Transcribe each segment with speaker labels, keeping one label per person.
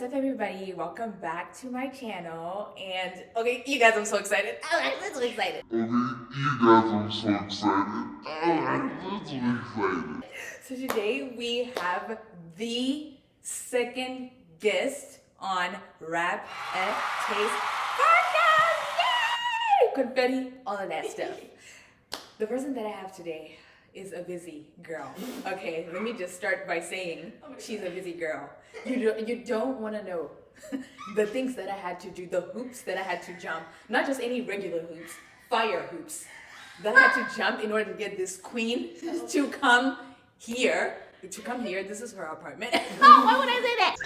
Speaker 1: What's up, everybody? Welcome back to my channel. And okay, you guys, I'm so excited. I'm so excited. So today we have the second guest on Rap and Taste Podcast. Yay! Confetti, all of that stuff. The person that I have today is a busy girl. Okay, let me just start by saying she's a busy girl. You don't want to know the things that I had to do, the hoops that I had to jump, not just any regular hoops, fire hoops that I had to jump in order to get this queen to come here. This is her apartment. Oh, why would I say that?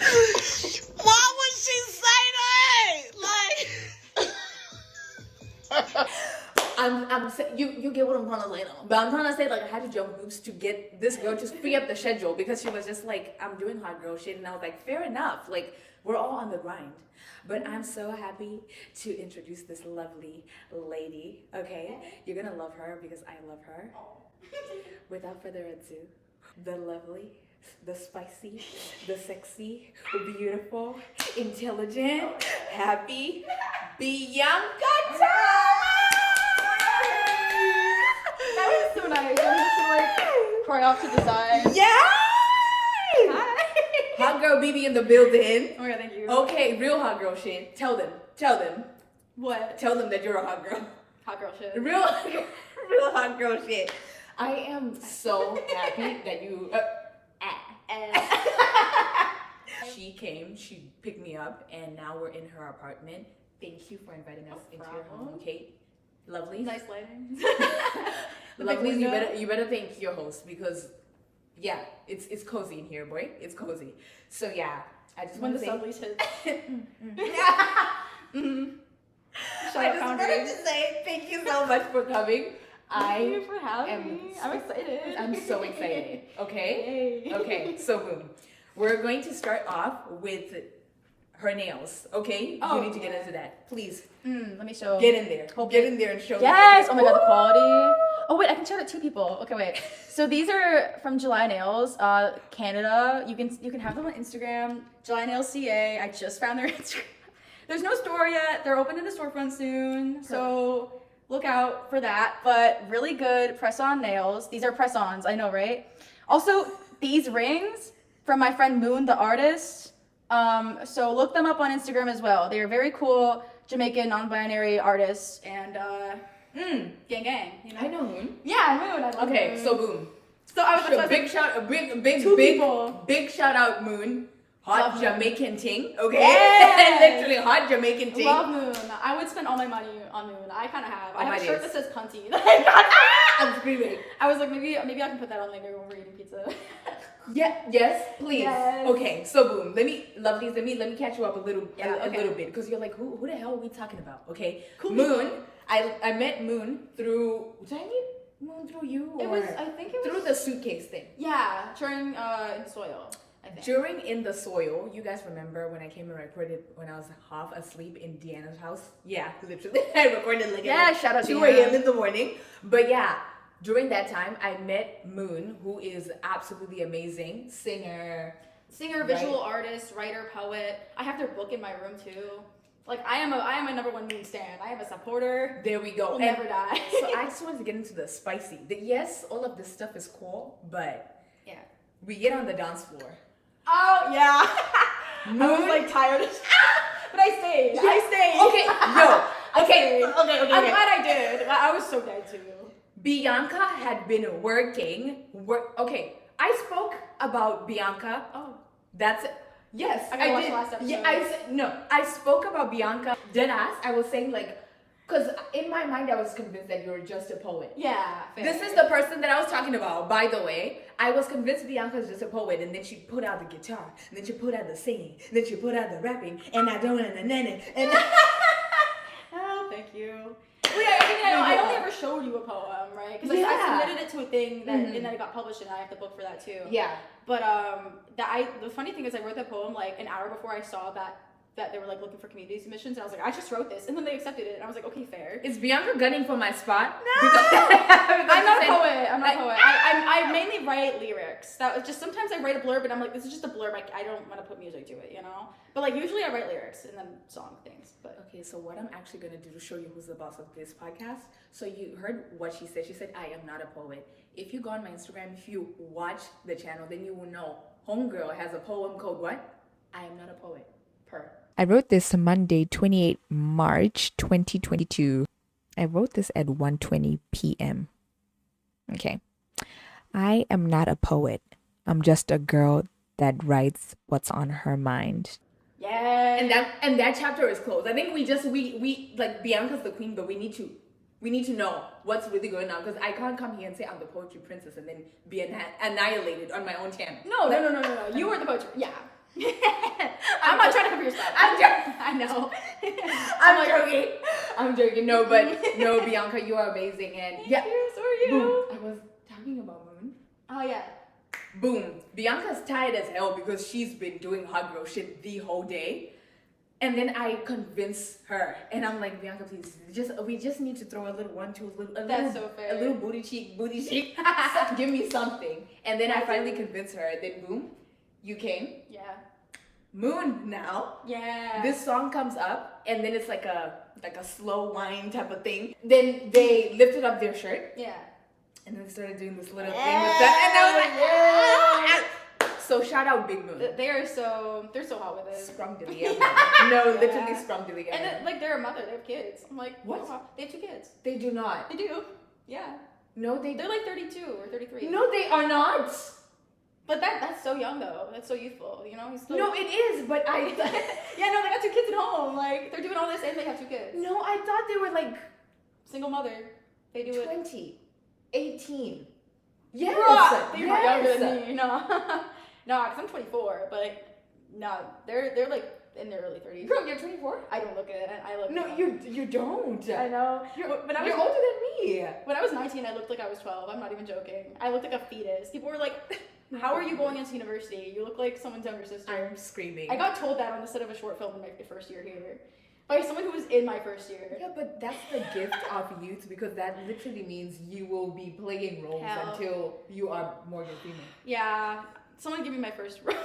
Speaker 2: Why would she say that?
Speaker 1: You get what I'm trying to say now. But I'm trying to say, like, I had to jump hoops to get this girl to free up the schedule because she was just like, I'm doing hot girl shit. And I was like, fair enough. Like, we're all on the grind. But I'm so happy to introduce this lovely lady, okay? You're gonna love her because I love her. Without further ado, the lovely, the spicy, the sexy, beautiful, intelligent, happy, Bianca Taylor!
Speaker 3: That was so nice. I'm just gonna like cry off to the side.
Speaker 1: Yay!
Speaker 3: Hi.
Speaker 1: Hot girl BB in the building.
Speaker 3: Oh my god, thank you.
Speaker 1: Okay, real hot girl shit. Tell them.
Speaker 3: What?
Speaker 1: Tell them that you're a hot girl.
Speaker 3: Hot girl shit.
Speaker 1: Real hot girl shit. I am so happy that you. She came. She picked me up, and now we're in her apartment. Thank you for inviting us into your home, Kate. Lovely.
Speaker 3: Nice lighting.
Speaker 1: Lovely. You better thank your host because, yeah, it's cozy in here, boy. It's cozy. So yeah, I just
Speaker 3: When
Speaker 1: want
Speaker 3: the
Speaker 1: to say.
Speaker 3: sublease hits.
Speaker 1: I just wanted to say thank you so much for coming.
Speaker 3: Thank you for having me. I'm excited.
Speaker 1: I'm so excited. Okay.
Speaker 3: Yay.
Speaker 1: Okay. So boom, we're going to start off with her nails. Okay.
Speaker 3: Oh,
Speaker 1: you need to get into that, please.
Speaker 3: Let me show.
Speaker 1: Get in there. Get in there and show.
Speaker 3: Yes.
Speaker 1: them.
Speaker 3: Oh my god, the quality. Oh wait, I can show it to 2 people. Okay, wait. So these are from July Nails, Canada. You can have them on Instagram. July Nails CA. I just found their Instagram. There's no store yet. They're opening the storefront soon, so look out for that. But really good press-on nails. These are press-ons. I know, right? Also, these rings from my friend Moon, the artist. So look them up on Instagram as well. They are very cool Jamaican non-binary artists and gang. You know?
Speaker 1: I know Moon.
Speaker 3: Yeah, Moon. I love
Speaker 1: Okay.
Speaker 3: Moon.
Speaker 1: So boom.
Speaker 3: So I was
Speaker 1: So
Speaker 3: like,
Speaker 1: big shout out Moon. Hot
Speaker 3: Love
Speaker 1: Jamaican ting. Okay.
Speaker 3: Yes.
Speaker 1: Literally hot Jamaican ting.
Speaker 3: love Moon. I would spend all my money on Moon. I kind of have. I have
Speaker 1: my
Speaker 3: a shirt
Speaker 1: days.
Speaker 3: that says cunty. that I got.
Speaker 1: I'm screaming.
Speaker 3: I was like, maybe I can put that on later when we're eating pizza.
Speaker 1: Yeah. Yes. Please.
Speaker 3: Yes.
Speaker 1: Okay. So boom. Let me catch you up a little
Speaker 3: Okay.
Speaker 1: bit because you're like, who the hell are we talking about? Okay.
Speaker 3: Cool.
Speaker 1: Moon. I met Moon through. Did I meet Moon through you or
Speaker 3: I think it was
Speaker 1: through the suitcase thing?
Speaker 3: Yeah, during in soil. I think.
Speaker 1: During In the Soil, you guys remember when I came and recorded when I was half asleep in Deanna's house? Yeah, literally. I recorded like at
Speaker 3: shout out
Speaker 1: 2
Speaker 3: Deanna.
Speaker 1: a.m. in the morning. But yeah, during that time, I met Moon, who is absolutely amazing. Singer,
Speaker 3: Visual artist, writer, poet. I have their book in my room too. Like I am a number 1 Moon stan. I am a supporter.
Speaker 1: There we go.
Speaker 3: Will
Speaker 1: And
Speaker 3: never die.
Speaker 1: So I just wanted to get into the spicy. Yes, all of this stuff is cool, but
Speaker 3: Yeah.
Speaker 1: we get on the dance floor.
Speaker 3: Oh yeah.
Speaker 1: Moon,
Speaker 3: I was like tired of but I stayed.
Speaker 1: Okay, yo. Okay.
Speaker 3: I'm glad I did. I was so dead too.
Speaker 1: Bianca had been working. Okay, I spoke about Bianca.
Speaker 3: Oh.
Speaker 1: That's it. Yes,
Speaker 3: I gotta watch
Speaker 1: did.
Speaker 3: the last episode.
Speaker 1: Yeah, I spoke about Bianca. Deadass. I was saying like, cause in my mind I was convinced that you're just a poet.
Speaker 3: Yeah. Fair.
Speaker 1: This is the person that I was talking about, by the way. I was convinced Bianca is just a poet, and then she put out the guitar, and then she put out the singing, and then she put out the rapping, and I don't and
Speaker 3: Oh, thank you. Well, yeah, I only ever showed you a poem, right? Because I submitted it to a thing that, and then it got published, and I have the book for that too.
Speaker 1: Yeah.
Speaker 3: But the funny thing is, I wrote that poem like an hour before I saw that they were like looking for community submissions, and I was like, I just wrote this, and then they accepted it, and I was like, okay, fair.
Speaker 1: Is Bianca gunning for my spot?
Speaker 3: No, I'm not a poet. I'm not a poet. I mainly write lyrics. That was just sometimes I write a blurb and I'm like, this is just a blurb. I don't want to put music to it, you know. But like usually I write lyrics and then song things. But
Speaker 1: Okay, so what I'm actually gonna do to show you who's the boss of this podcast. So you heard what she said. She said, "I am not a poet." If you go on my Instagram, if you watch the channel, then you will know Homegirl has a poem called what? I am not a poet. I wrote this Monday, 28 March 2022. I wrote this at 1:20 p.m. Okay. I am not a poet. I'm just a girl that writes what's on her mind.
Speaker 3: yeah.
Speaker 1: And that chapter is closed. I think we like Bianca's the queen, but we need to know what's really going on, because I can't come here and say I'm the poetry princess and then be annihilated on my own channel.
Speaker 3: No. You were the poetry. Yeah. I'm not trying to cover your stuff.
Speaker 1: I'm joking.
Speaker 3: I know.
Speaker 1: I'm joking. No, but no, Bianca, you are amazing. And
Speaker 3: Thank you, so are you.
Speaker 1: boom. I was talking about Moon.
Speaker 3: Oh yeah.
Speaker 1: Boom. Bianca's tired as hell because she's been doing hot girl shit the whole day. And then I convince her, and I'm like, Bianca, please, we just need to throw a little 1, 2,
Speaker 3: That's so fair.
Speaker 1: a little booty cheek, give me something. And then I finally convinced her. Then boom, you came.
Speaker 3: Yeah.
Speaker 1: Moon now.
Speaker 3: Yeah.
Speaker 1: This song comes up, and then it's like a slow whine type of thing. Then they lifted up their shirt,
Speaker 3: Yeah.
Speaker 1: and then started doing this little thing with that, and I was like, ah! So shout out Big Moon.
Speaker 3: They're so hot with it.
Speaker 1: Scrumdiddly. No, literally scrumdiddly.
Speaker 3: And then, like, they're a mother. They have kids. I'm like,
Speaker 1: What?
Speaker 3: oh, wow. They have 2 kids.
Speaker 1: They do not.
Speaker 3: They do. Yeah.
Speaker 1: No,
Speaker 3: They're like 32 or 33.
Speaker 1: No, they are not.
Speaker 3: But that's so young though. That's so youthful. You know. He's still...
Speaker 1: No, it is. But I.
Speaker 3: Yeah, no, they got 2 kids at home. Like they're doing all this and they have 2 kids.
Speaker 1: No, I thought they were like
Speaker 3: Single mother. They do it.
Speaker 1: 20, 18. Yes.
Speaker 3: Bruh, you're
Speaker 1: yes.
Speaker 3: younger than me. No. No, because I'm 24. But like, no, they're like in their early 30s.
Speaker 1: Girl, you're 24.
Speaker 3: I don't look it. I look.
Speaker 1: No, you don't.
Speaker 3: I know.
Speaker 1: You're
Speaker 3: older than
Speaker 1: me.
Speaker 3: When I was 19, I looked like I was 12. I'm not even joking. I looked like a fetus. People were like, how are you going into university? You look like someone's younger sister.
Speaker 1: I'm screaming.
Speaker 3: I got told that on the set of a short film in my first year here. By someone who was in my first year.
Speaker 1: Yeah, but that's the gift of youth, because that literally means you will be playing roles until you are Morgan Freeman.
Speaker 3: Yeah. Someone give me my first role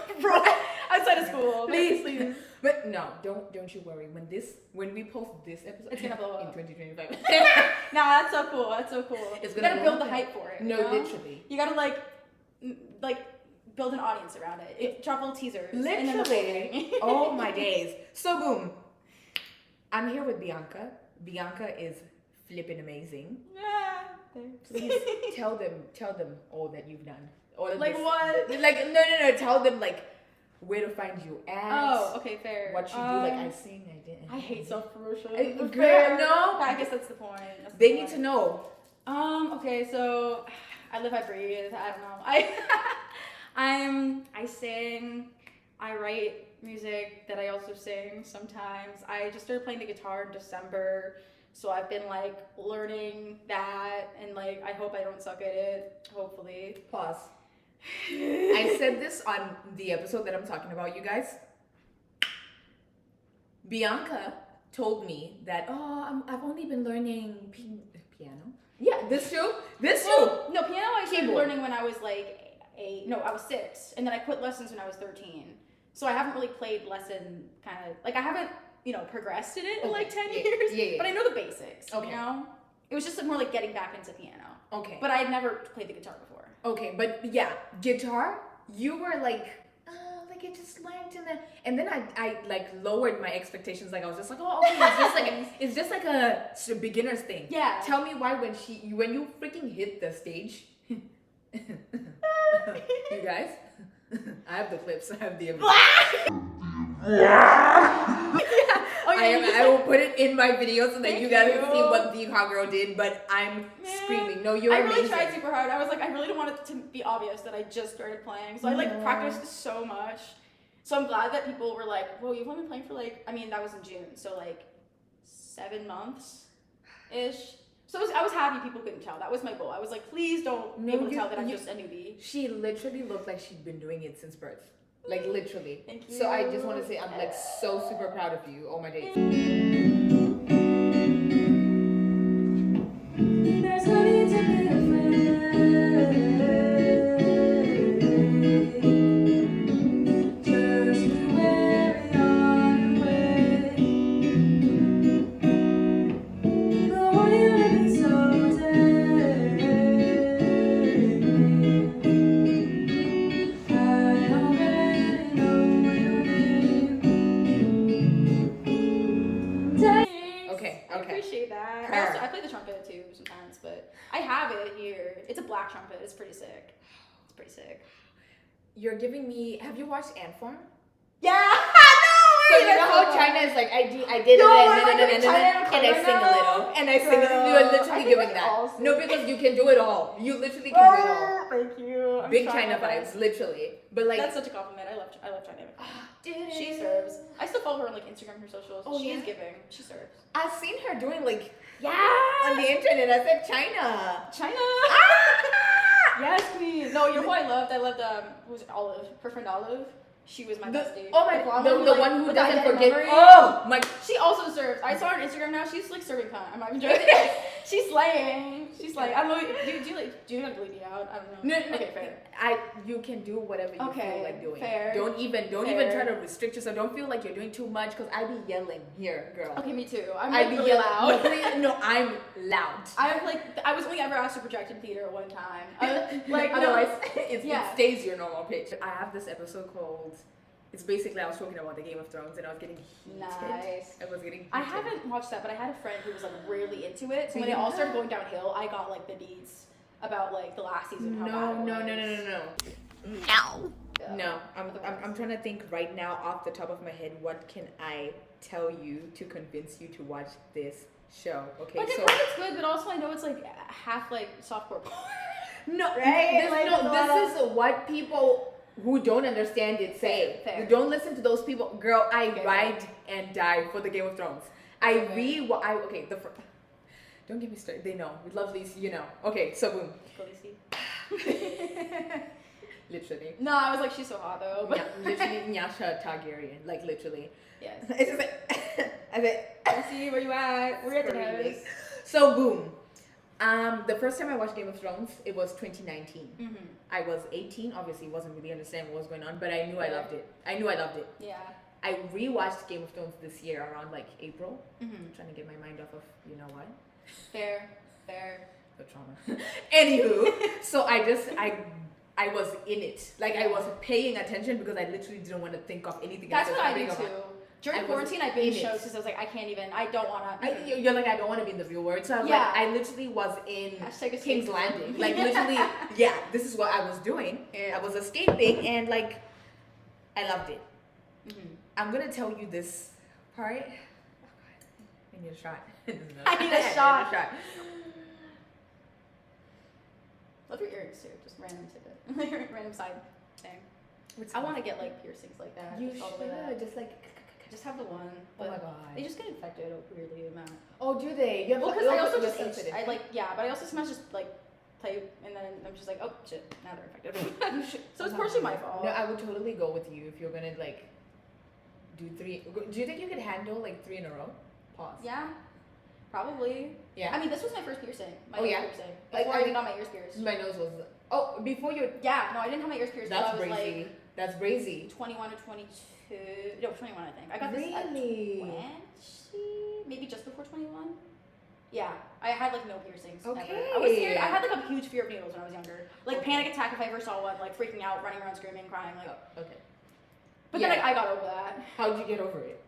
Speaker 3: outside of school.
Speaker 1: Please. But no, don't you worry. When we post this episode,
Speaker 3: It's gonna blow
Speaker 1: in
Speaker 3: up.
Speaker 1: 2025.
Speaker 3: Nah, that's so cool. That's so cool.
Speaker 1: It's
Speaker 3: You
Speaker 1: gonna
Speaker 3: gotta
Speaker 1: blow
Speaker 3: build the
Speaker 1: up.
Speaker 3: hype for it.
Speaker 1: No,
Speaker 3: you know?
Speaker 1: literally.
Speaker 3: You gotta like build an audience around it. Drop little teasers. And then the whole
Speaker 1: Literally.
Speaker 3: thing.
Speaker 1: Oh my days. So boom. I'm here with Bianca. Bianca is flipping amazing.
Speaker 3: Yeah. Thanks.
Speaker 1: Please tell them all that you've done. All of
Speaker 3: Like
Speaker 1: this.
Speaker 3: what?
Speaker 1: Like no. Tell them like where to find you at.
Speaker 3: Oh, okay, fair.
Speaker 1: What you do. Like I sing, I did.
Speaker 3: I hate self-promotion.
Speaker 1: Girl, no.
Speaker 3: I guess that's the point.
Speaker 1: They need to know.
Speaker 3: Okay, so I live, I breathe. I don't know. I sing. I write music that I also sing sometimes. I just started playing the guitar in December, so I've been like learning that, and like I hope I don't suck at it. Hopefully.
Speaker 1: Pause. I said this on the episode that I'm talking about, you guys. Bianca told me that I've only been learning piano. Yeah, this too.
Speaker 3: Well, no, piano I started
Speaker 1: Keyboard.
Speaker 3: learning when I was like I was 6, and then I quit lessons when I was 13. So I haven't really played lesson kind of, like I haven't, progressed in it in like 10 years.
Speaker 1: Yeah.
Speaker 3: But I know the basics,
Speaker 1: Okay.
Speaker 3: you know? It was just more like getting back into piano.
Speaker 1: Okay.
Speaker 3: But I had never played the guitar before.
Speaker 1: Okay, but yeah, guitar, you were like it just lagged and then I like lowered my expectations. Like I was just like, oh, okay, it's just like a beginner's thing.
Speaker 3: Yeah.
Speaker 1: Tell me why when you freaking hit the stage, you guys, I have the clips. I have the evidence.
Speaker 3: Oh, yeah,
Speaker 1: I will put it in my video so that you guys can see
Speaker 3: you.
Speaker 1: what the hot girl did. But I'm screaming. No, you're
Speaker 3: I really
Speaker 1: amazing.
Speaker 3: tried super hard. I was like, I really don't want it to be obvious that I just started playing. So I like practiced so much. So I'm glad that people were like, whoa, you've only been playing for that was in June. So like 7 months-ish. So I was happy people couldn't tell. That was my goal. I was like, please don't be able to tell that I'm just a newbie.
Speaker 1: She literally looked like she'd been doing it since birth. Like literally.
Speaker 3: Thank you.
Speaker 1: So I just want to say I'm like so super proud of you. Oh my days.
Speaker 3: There's no need to be afraid. trumpet. I have it here. It's a black trumpet. It's pretty sick. It's pretty sick.
Speaker 1: You're giving me. Have you watched Ant Farm?
Speaker 3: Yeah.
Speaker 1: So you know how China is like, I did
Speaker 3: No,
Speaker 1: it,
Speaker 3: I'm like a China
Speaker 1: and I sing a little, and I sing a little. You're
Speaker 3: I
Speaker 1: literally
Speaker 3: think
Speaker 1: giving
Speaker 3: we
Speaker 1: that.
Speaker 3: all sing.
Speaker 1: No, because you can do it all. You literally can do it all.
Speaker 3: Thank you. I'm
Speaker 1: Big
Speaker 3: trying
Speaker 1: China
Speaker 3: my best.
Speaker 1: vibes, literally. But like,
Speaker 3: That's such a compliment. I love China.
Speaker 1: dude,
Speaker 3: She serves. I still follow her on like Instagram, her socials.
Speaker 1: Oh,
Speaker 3: She's
Speaker 1: yeah?
Speaker 3: giving. She serves.
Speaker 1: I've seen her doing like
Speaker 3: Yeah.
Speaker 1: on the internet. I said China.
Speaker 3: China. Yes, queen. No, you know who I loved? Who was it? Olive. Her friend Olive. She was my bestie.
Speaker 1: Oh my,
Speaker 3: blonde
Speaker 1: the
Speaker 3: like,
Speaker 1: one who
Speaker 3: with
Speaker 1: doesn't
Speaker 3: eidetic
Speaker 1: forget.
Speaker 3: memory.
Speaker 1: Oh my.
Speaker 3: She also serves. I saw her on Instagram now. She's like serving cunt. I'm not even joking. She's slaying. She's like, I don't know. Do you have to leave me out? I don't know.
Speaker 1: No,
Speaker 3: Okay, fair.
Speaker 1: You can do whatever you
Speaker 3: Okay,
Speaker 1: feel like doing.
Speaker 3: fair.
Speaker 1: Don't even
Speaker 3: Fair.
Speaker 1: try to restrict yourself. Don't feel like you're doing too much because I be yelling here, girl.
Speaker 3: Okay, me too. I'm
Speaker 1: I
Speaker 3: like
Speaker 1: be
Speaker 3: really
Speaker 1: yelling.
Speaker 3: loud.
Speaker 1: No, please, no, I'm loud.
Speaker 3: I was only ever asked to project in theater one time. Like
Speaker 1: Otherwise,
Speaker 3: no.
Speaker 1: it stays your normal pitch. I have this episode called. It's basically I was talking about the Game of Thrones and I was getting heated.
Speaker 3: Nice.
Speaker 1: I was getting heated.
Speaker 3: I haven't watched that, but I had a friend who was like really into it. So when
Speaker 1: Yeah.
Speaker 3: it all started going downhill, I got like the deeds about like the last season. How bad
Speaker 1: No.
Speaker 3: it was.
Speaker 2: No.
Speaker 3: Yeah.
Speaker 1: No, I'm trying to think right now off the top of my head. What can I tell you to convince you to watch this show? Okay,
Speaker 3: Like
Speaker 1: so
Speaker 3: I think it's good, but also I know it's like half like softcore porn.
Speaker 1: no,
Speaker 3: Right? Like, there's a lot
Speaker 1: this is what people who don't understand it say.
Speaker 3: Fair.
Speaker 1: You don't listen to those people, girl. I
Speaker 3: Okay,
Speaker 1: ride and die for the Game of Thrones. Don't get me started. They know. We love these, you know. Okay, so boom. Literally.
Speaker 3: No, I was like, she's so hot though. But
Speaker 1: Literally, Nyasha Targaryen. Like literally.
Speaker 3: yes.
Speaker 1: It's just like, I said,
Speaker 3: Let's see where you at. We're at the
Speaker 1: screaming.
Speaker 3: house.
Speaker 1: So boom. The first time I watched Game of Thrones, it was 2019.
Speaker 3: Mm-hmm.
Speaker 1: I was 18. Obviously, wasn't really understanding what was going on, but I knew I loved it.
Speaker 3: Yeah.
Speaker 1: I rewatched Game of Thrones this year around like April.
Speaker 3: Mm-hmm.
Speaker 1: I'm trying to get my mind off of you know what
Speaker 3: Fair.
Speaker 1: the trauma. Anywho, so I was in it. Like I was paying attention because I literally didn't want to think of anything.
Speaker 3: That's
Speaker 1: else
Speaker 3: what I
Speaker 1: happening
Speaker 3: do
Speaker 1: on my-
Speaker 3: too. During
Speaker 1: I was
Speaker 3: quarantine, I
Speaker 1: in
Speaker 3: binge
Speaker 1: it.
Speaker 3: shows because I was like, I don't want to.
Speaker 1: You're like, I don't want to be in the real world. So I was
Speaker 3: Yeah.
Speaker 1: like, I literally was in
Speaker 3: Hashtag escape.
Speaker 1: King's Landing. Like literally, yeah, this is what I was doing.
Speaker 3: Yeah.
Speaker 1: I was escaping and like, I loved it.
Speaker 3: Mm-hmm.
Speaker 1: I'm going to tell you this part. Oh, God. I need a shot.
Speaker 3: I need a shot. Love your earrings too. Just random tidbit. Random side thing. I want to get like piercings like that.
Speaker 1: You
Speaker 3: just all the way
Speaker 1: should.
Speaker 3: up.
Speaker 1: Just like,
Speaker 3: Just have the one.
Speaker 1: oh
Speaker 3: But
Speaker 1: my God.
Speaker 3: they just get infected a weirdly amount.
Speaker 1: Oh, do they? You have
Speaker 3: Well, because I also
Speaker 1: you're
Speaker 3: just
Speaker 1: sensitive.
Speaker 3: I like but I also sometimes just like play and then I'm just like, oh shit, now they're infected.
Speaker 1: You should.
Speaker 3: So it's partially my fault.
Speaker 1: No, I would totally go with you if you're gonna like do 3. Do you think you could handle like 3 in a row? Pause.
Speaker 3: Yeah, probably.
Speaker 1: Yeah.
Speaker 3: I mean, this was my first piercing. My
Speaker 1: Oh,
Speaker 3: first
Speaker 1: yeah?
Speaker 3: piercing.
Speaker 1: Like,
Speaker 3: Before
Speaker 1: I
Speaker 3: I even
Speaker 1: mean-
Speaker 3: got my ears pierced.
Speaker 1: My nose was. Oh, before you.
Speaker 3: Yeah, no, I didn't have my ears pierced
Speaker 1: That's
Speaker 3: until I was
Speaker 1: brazy.
Speaker 3: like
Speaker 1: That's brazy.
Speaker 3: 21 or 22. No, 21, I think. I got this at
Speaker 1: Really?
Speaker 3: 20, maybe just before 21. Yeah, I had like no piercings. Ever.
Speaker 1: Okay.
Speaker 3: I was scared. I had like a huge fear of needles when I was younger. Like panic attack if I ever saw one. Like freaking out, running around, screaming, crying. Like,
Speaker 1: Oh, okay.
Speaker 3: but
Speaker 1: Yeah.
Speaker 3: then I got over that.
Speaker 1: How'd you get over it?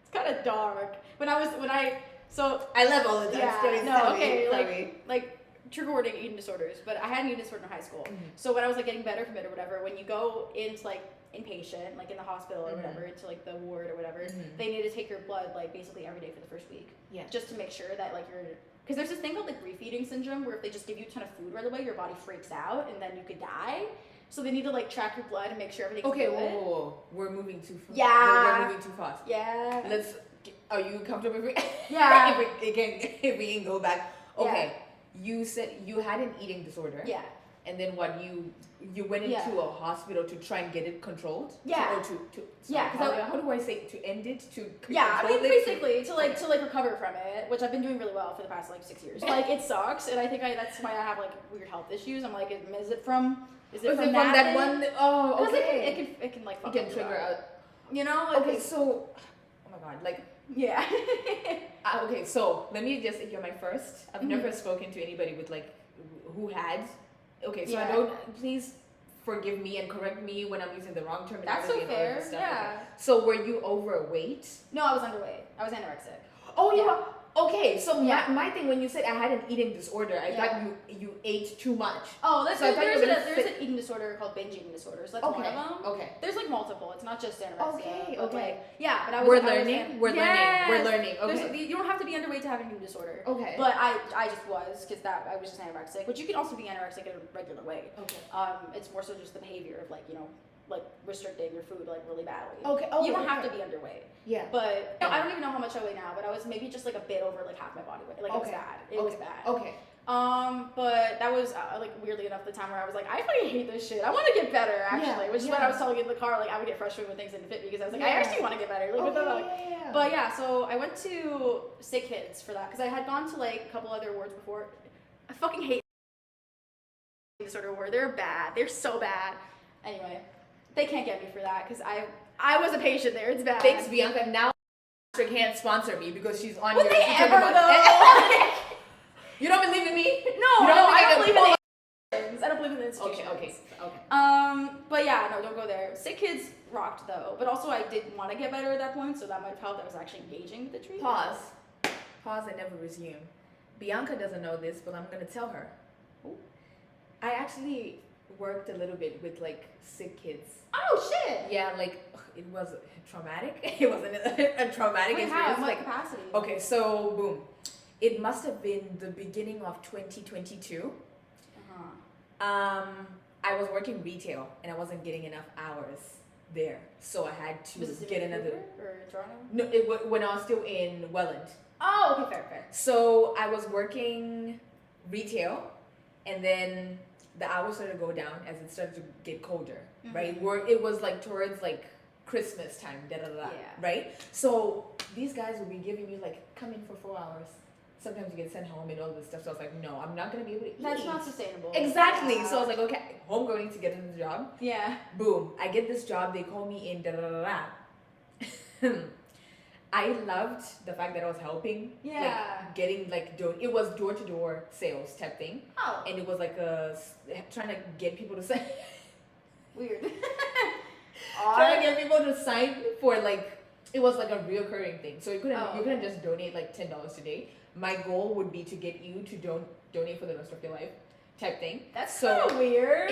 Speaker 3: It's kind of dark. When I so
Speaker 1: I love all of that.
Speaker 3: yeah,
Speaker 1: Stories.
Speaker 3: no,
Speaker 1: Tell
Speaker 3: okay,
Speaker 1: me.
Speaker 3: like trigger warning eating disorders. But I had an eating disorder in high school.
Speaker 1: Mhm.
Speaker 3: So when I was like getting better from it or whatever, when you go into like inpatient, like in the hospital or
Speaker 1: Mhm.
Speaker 3: whatever, into like the ward or whatever,
Speaker 1: Mhm.
Speaker 3: they need to take your blood like basically every day for the first week.
Speaker 1: Yeah.
Speaker 3: Just to make sure that like you're, because there's this thing called like refeeding syndrome where if they just give you a ton of food right away, your body freaks out and then you could die. So they need to like track your blood and make sure everything's
Speaker 1: Okay,
Speaker 3: good.
Speaker 1: whoa. We're moving too fast.
Speaker 3: Yeah.
Speaker 1: We're moving too fast.
Speaker 3: Yeah.
Speaker 1: Let's. Are you comfortable if we?
Speaker 3: Yeah.
Speaker 1: if we can go back. Okay. You said you had an eating disorder.
Speaker 3: Yeah.
Speaker 1: And then what you went into
Speaker 3: Yeah.
Speaker 1: a hospital to try and get it controlled?
Speaker 3: Yeah. Yeah, 'cause
Speaker 1: how do I say to end it to
Speaker 3: Yeah, I
Speaker 1: control
Speaker 3: mean
Speaker 1: it?
Speaker 3: basically to like recover from it, which I've been doing really well for the past like 6 years. Like it sucks, and I think that's why I have like weird health issues. I'm like, is it from
Speaker 1: Was it from that
Speaker 3: thing?
Speaker 1: one? Oh,
Speaker 3: 'Cause
Speaker 1: okay.
Speaker 3: it can like
Speaker 1: It
Speaker 3: fuck
Speaker 1: can
Speaker 3: up
Speaker 1: trigger
Speaker 3: your body.
Speaker 1: out.
Speaker 3: You know? Like,
Speaker 1: Okay, so oh my god, like
Speaker 3: yeah.
Speaker 1: okay, so let me just you're my first. I've
Speaker 3: Mhm.
Speaker 1: never spoken to anybody with like who had. Okay, so I
Speaker 3: Yeah.
Speaker 1: don't. Please forgive me and correct me when I'm using the wrong terminology.
Speaker 3: That's so
Speaker 1: and all of this
Speaker 3: fair.
Speaker 1: stuff.
Speaker 3: Yeah.
Speaker 1: Okay. So were you overweight?
Speaker 3: No, I was underweight. I was anorexic.
Speaker 1: Oh, you
Speaker 3: Yeah.
Speaker 1: are. Okay, so
Speaker 3: Yeah.
Speaker 1: my thing when you said I had an eating disorder, I thought you ate too much.
Speaker 3: Oh,
Speaker 1: So I thought you were gonna
Speaker 3: there's an eating disorder called binge eating disorder. So that's one of them.
Speaker 1: Okay.
Speaker 3: There's like multiple. It's not just anorexia.
Speaker 1: Okay,
Speaker 3: but,
Speaker 1: okay.
Speaker 3: like, yeah, but
Speaker 1: We're
Speaker 3: I was
Speaker 1: learning. We're learning. Okay.
Speaker 3: You don't have to be underweight to have an eating disorder.
Speaker 1: Okay.
Speaker 3: But I just was because I was just anorexic, which you can also be anorexic in a regular way.
Speaker 1: Okay.
Speaker 3: It's more so just the behavior of like restricting your food like really badly.
Speaker 1: Okay. Oh,
Speaker 3: you don't
Speaker 1: okay.
Speaker 3: have to be underweight.
Speaker 1: Yeah.
Speaker 3: But I don't even know how much I weigh now, but I was maybe just like a bit over like half my body weight. Like it was bad. It was bad.
Speaker 1: Okay.
Speaker 3: But that was like weirdly enough the time where I was like, I fucking hate this shit. I want to get better actually, which is what I was telling you in the car. Like I would get frustrated when things didn't fit me because I was like, I actually want to get better. Like what the fuck? But yeah, so I went to Sick Kids for that because I had gone to like a couple other awards before. I fucking hate disorder award. They're bad. They're so bad. Anyway, they can't get me for that because I was a patient there. It's bad.
Speaker 1: Thanks, Bianca. Now can't sponsor me because she's on
Speaker 3: Would
Speaker 1: your.
Speaker 3: they ever though?
Speaker 1: You don't believe in me?
Speaker 3: No, I don't believe in the institutions. I don't believe in the institutions.
Speaker 1: Okay.
Speaker 3: But yeah, no, don't go there. Sick Kids rocked though, but also I didn't want to get better at that point, so that might have helped. I was actually engaging with the treatment.
Speaker 1: Pause and never resume. Bianca doesn't know this, but I'm gonna tell her. I actually worked a little bit with like sick kids.
Speaker 3: Oh shit!
Speaker 1: Yeah, like it was traumatic. It wasn't a traumatic
Speaker 3: Wait,
Speaker 1: experience.
Speaker 3: how? What
Speaker 1: Like
Speaker 3: capacity?
Speaker 1: okay, so boom. It must have been the beginning of 2022. I was working retail and I wasn't getting enough hours there, so I had to get another.
Speaker 3: Or Toronto?
Speaker 1: No, when I was still in Welland.
Speaker 3: Oh, okay, fair.
Speaker 1: So I was working retail, and then the hours started to go down as it started to get colder, right? Where it was like towards like Christmas time, right? So these guys would be giving me like, come in for 4 hours. Sometimes you get sent home and all this stuff. So I was like, no, I'm not gonna be able to eat.
Speaker 3: That's not sustainable.
Speaker 1: Exactly. So I was like, okay, homegoing to get into the job.
Speaker 3: Yeah.
Speaker 1: Boom. I get this job. They call me in. I loved the fact that I was helping.
Speaker 3: Yeah.
Speaker 1: Like getting like it was door to door sales type thing.
Speaker 3: Oh.
Speaker 1: And it was like trying to get people to sign.
Speaker 3: Weird.
Speaker 1: Trying to get people to sign for like it was like a reoccurring thing. So you couldn't just donate like $10 today. My goal would be to get you to donate for the rest of your life, type thing.
Speaker 3: That's so weird.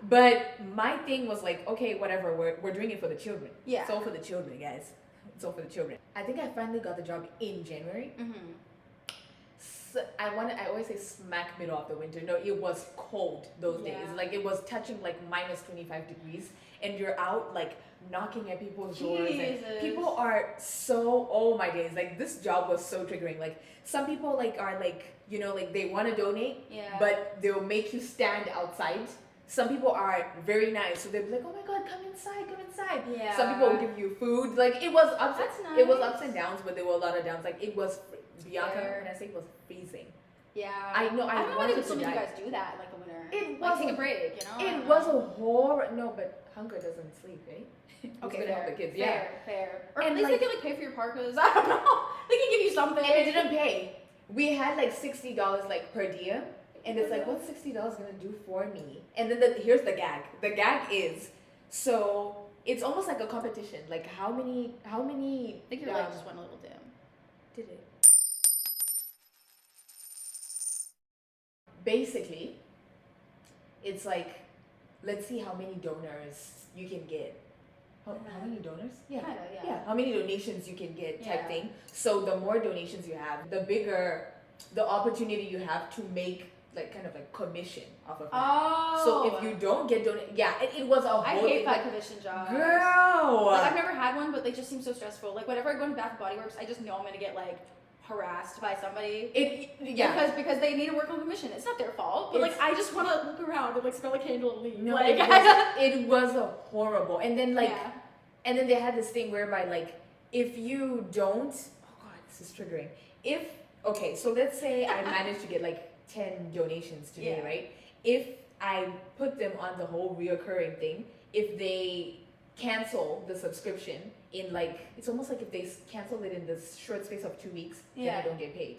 Speaker 1: But my thing was like, okay, whatever. We're doing it for the children.
Speaker 3: Yeah.
Speaker 1: It's all for the children, guys. It's all for the children. I think I finally got the job in January. So I always say smack middle of the winter. No, it was cold those days. Like it was touching like minus 25 degrees, and you're out like knocking at people's doors. And people are so, oh my days, like this job was so triggering. Like some people like are like, you know, like they want to donate, but they'll make you stand outside. Some people are very nice, so they'll be like, oh my god, come inside.
Speaker 3: Yeah.
Speaker 1: Some people will give you food. Like it was ups.
Speaker 3: That's nice.
Speaker 1: It was ups and downs, but there were a lot of downs. Like it was Bianca,
Speaker 3: Fair.
Speaker 1: when I say it was freezing.
Speaker 3: Yeah.
Speaker 1: I know. I
Speaker 3: don't know why
Speaker 1: wanted
Speaker 3: they
Speaker 1: to
Speaker 3: told me you
Speaker 1: die.
Speaker 3: guys do that like the winter.
Speaker 1: It
Speaker 3: like
Speaker 1: was
Speaker 3: take a break, you know?
Speaker 1: It was a horror. No, but hunger doesn't sleep, right?
Speaker 3: Okay,
Speaker 1: gonna help the kids.
Speaker 3: Fair. Or
Speaker 1: And
Speaker 3: at least
Speaker 1: like-
Speaker 3: they can like pay for your parkas. I don't know. They can give you something.
Speaker 1: And it didn't pay. We had like $60 like per diem, and it's like, what's $60 gonna do for me? And then here's the gag. The gag is so it's almost like a competition. Like how many?
Speaker 3: I think your light just went a little dim.
Speaker 1: Did it? Basically, it's like, let's see how many donors you can get. How many donors? Yeah. How many donations you can get type thing. So the more donations you have, the bigger the opportunity you have to make like kind of like commission off of that.
Speaker 3: Oh.
Speaker 1: So if you don't get it was a whole
Speaker 3: I
Speaker 1: thing.
Speaker 3: hate
Speaker 1: Like,
Speaker 3: commission jobs.
Speaker 1: girl.
Speaker 3: Like I've never had one, but they just seem so stressful. Like whenever I go to Bath and Body Works, I just know I'm gonna get like harassed by somebody. Because they need to work on commission. It's not their fault. But like I just want to look around and like smell a candle and leave.
Speaker 1: No,
Speaker 3: like
Speaker 1: it was a horrible. And then like and then they had this thing whereby like if you don't, oh god, this is triggering. Okay, so let's say I managed to get like 10 donations today, right? If I put them on the whole reoccurring thing, if they cancel the subscription in like, it's almost like if they cancel it in this short space of 2 weeks, then I don't get paid.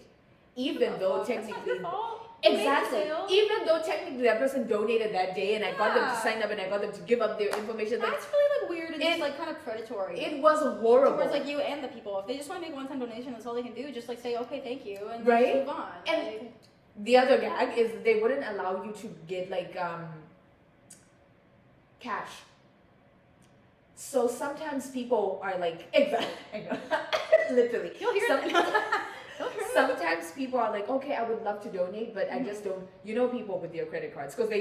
Speaker 1: Even though technically,
Speaker 3: that's not your fault.
Speaker 1: exactly, even though technically that person donated that day and I got them to sign up and I got them to give up their information. Like,
Speaker 3: that's really like weird and just like kind of predatory.
Speaker 1: It was horrible.
Speaker 3: Towards like you and the people. If they just want to make one-time donation, that's all they can do. Just like say, okay, thank you, and
Speaker 1: right?
Speaker 3: just move on.
Speaker 1: And
Speaker 3: like,
Speaker 1: the other gag is they wouldn't allow you to get like cash. So sometimes people are like, literally.
Speaker 3: You'll hear
Speaker 1: Sometimes people are like, okay, I would love to donate, but I just don't. You know, people with their credit cards because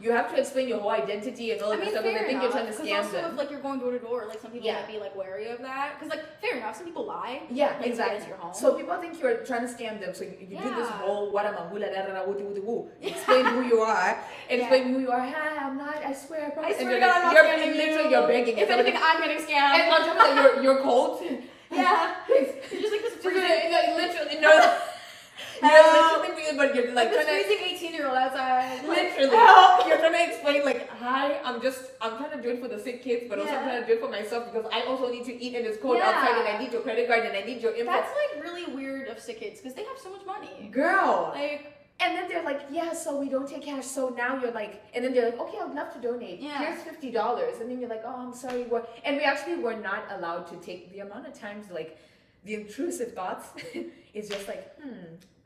Speaker 1: you have to explain your whole identity and all of this stuff, and they think you're trying to scam
Speaker 3: also,
Speaker 1: them.
Speaker 3: if like you're going door to door, like some people might be like wary of that. Because like, fair enough, some people lie.
Speaker 1: Yeah,
Speaker 3: like,
Speaker 1: exactly.
Speaker 3: To get into your home.
Speaker 1: So people think you're trying to scam them. So you do this whole explain who you are, explain who you are. Hi, I'm not. I swear, I promise.
Speaker 3: I swear to God, I'm not scamming you.
Speaker 1: You're begging.
Speaker 3: If anything, I'm getting scammed.
Speaker 1: And on top of that, you're cold.
Speaker 3: Yeah.
Speaker 1: Please.
Speaker 3: You're just like this.
Speaker 1: Literally, no. You're literally being, but you're like
Speaker 3: trying to. Freezing 18-year-old outside.
Speaker 1: Literally, you're trying to explain like, hi, I'm trying to do it for the sick kids, but also I'm trying to do it for myself because I also need to eat and it's cold outside and I need your credit card and I need your info.
Speaker 3: That's like really weird of sick kids because they have so much money.
Speaker 1: Girl.
Speaker 3: Like.
Speaker 1: And then they're like, yeah, so we don't take cash. So now you're like, and then they're like, okay, I'd love to donate.
Speaker 3: Yeah.
Speaker 1: Here's $50. And then you're like, oh, I'm sorry. What? And we actually were not allowed to take the amount of times, like, the intrusive thoughts is just like,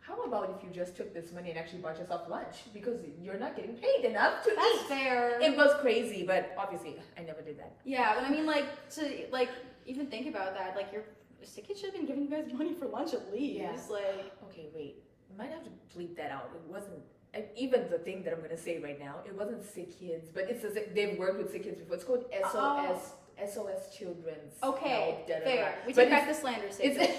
Speaker 1: how about if you just took this money and actually bought yourself lunch? Because you're not getting paid enough to eat.
Speaker 3: That's fair.
Speaker 1: It was crazy, but obviously I never did that.
Speaker 3: Yeah, but I mean, like, to, like, even think about that, like, your sick kids should have been giving you guys money for lunch at least.
Speaker 1: Yeah.
Speaker 3: Like,
Speaker 1: okay, wait. Might have to bleep that out. It wasn't even the thing that I'm gonna say right now. It wasn't sick kids, but it's they've worked with sick kids before. It's called SOS Children's.
Speaker 3: Okay, fair. We
Speaker 1: but
Speaker 3: take back the slander statement.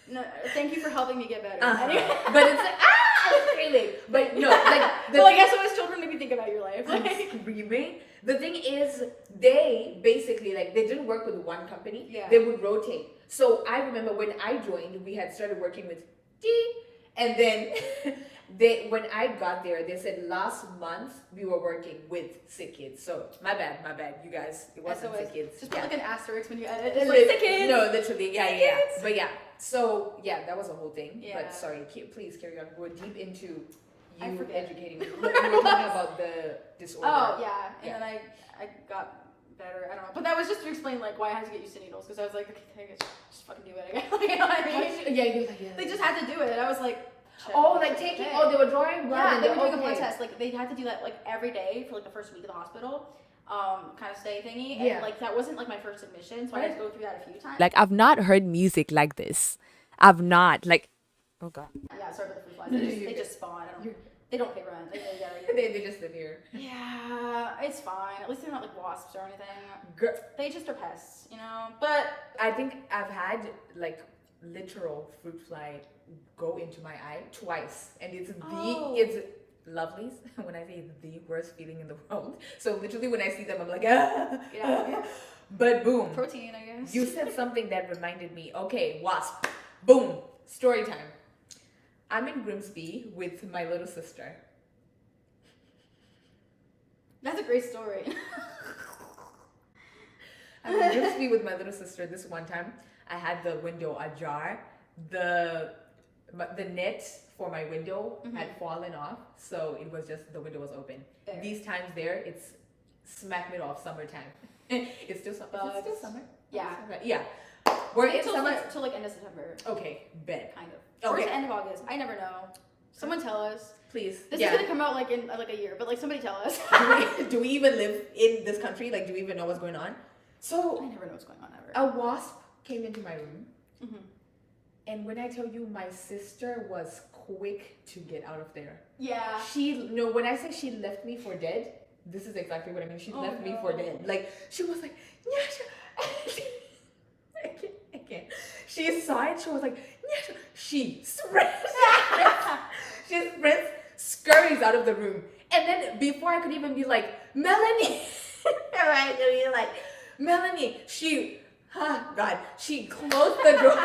Speaker 3: No, thank you for helping me get better. Anyway.
Speaker 1: But it's like, really. But no, like
Speaker 3: well, I guess SOS Children make you think about your life.
Speaker 1: I'm screaming. The thing is, they basically like they didn't work with one company.
Speaker 3: Yeah.
Speaker 1: They would rotate. So I remember when I joined, we had started working with D. And then when I got there, they said last month we were working with sick kids. So my bad, you guys. It wasn't sick kids.
Speaker 3: Just put like an asterisk when you edit. It's like sick kids.
Speaker 1: No, literally, yeah.
Speaker 3: Kids.
Speaker 1: But yeah, so yeah, that was a whole thing.
Speaker 3: Yeah.
Speaker 1: But sorry, please carry on. We're deep into you educating me. We were talking about the disorder.
Speaker 3: Oh yeah, and then I got better. I don't know, but that was just to explain like why I had to get used to needles because I was like, okay, I guess just fucking do it again. You know what I mean?
Speaker 1: Yeah, you're like, yeah.
Speaker 3: They just had to do it. I was like,
Speaker 1: taking. Oh, they were drawing blood.
Speaker 3: Yeah, they were doing a blood test. Like they had to do that like every day for like the first week of the hospital, kind of stay thingy. And like that wasn't like my first admission, so I had to go through that a few times.
Speaker 4: Like I've not heard music like this. I've not like. Oh God.
Speaker 3: Yeah, sorry about the fruit flies. They just spawn. They don't pay rent.
Speaker 1: They just live here.
Speaker 3: Yeah, it's fine. At least they're not like wasps or anything.
Speaker 1: Girl.
Speaker 3: They just are pests, you know. But
Speaker 1: I think I've had like literal fruit fly go into my eye twice, and it's lovelies. When I say it's the worst feeling in the world. So literally, when I see them, I'm like,
Speaker 3: yeah.
Speaker 1: But boom.
Speaker 3: Protein, I guess.
Speaker 1: You said something that reminded me. Okay, wasp. Boom. Story time. I'm in Grimsby with my little sister.
Speaker 3: That's a great story.
Speaker 1: I'm in Grimsby with my little sister this one time. I had the window ajar. The net for my window had fallen off, so it was just the window was open.
Speaker 3: Fair.
Speaker 1: These times there, it's smack middle of summertime. It's still summer. Is it still summer?
Speaker 3: Yeah.
Speaker 1: Yeah. We're in summer.
Speaker 3: Till like end of September.
Speaker 1: Okay, bet.
Speaker 3: Kind of.
Speaker 1: Okay.
Speaker 3: Or to end of August. I never know. Someone tell us.
Speaker 1: Please.
Speaker 3: This is gonna come out like in like a year, but like somebody tell us.
Speaker 1: do we even live in this country? Like, do we even know what's going on? So
Speaker 3: I never know what's going on ever.
Speaker 1: a wasp came into my room, and when I tell you, my sister was quick to get out of there.
Speaker 3: Yeah.
Speaker 1: When I say she left me for dead, this is exactly what I mean. She left me for dead. Like, she was like, Nyasha. I can't. She saw it. She was like, Nyasha. She sprints. She sprints, scurries out of the room. And then before I could even be like, Melanie. Right? You're like, Melanie. She closed the door.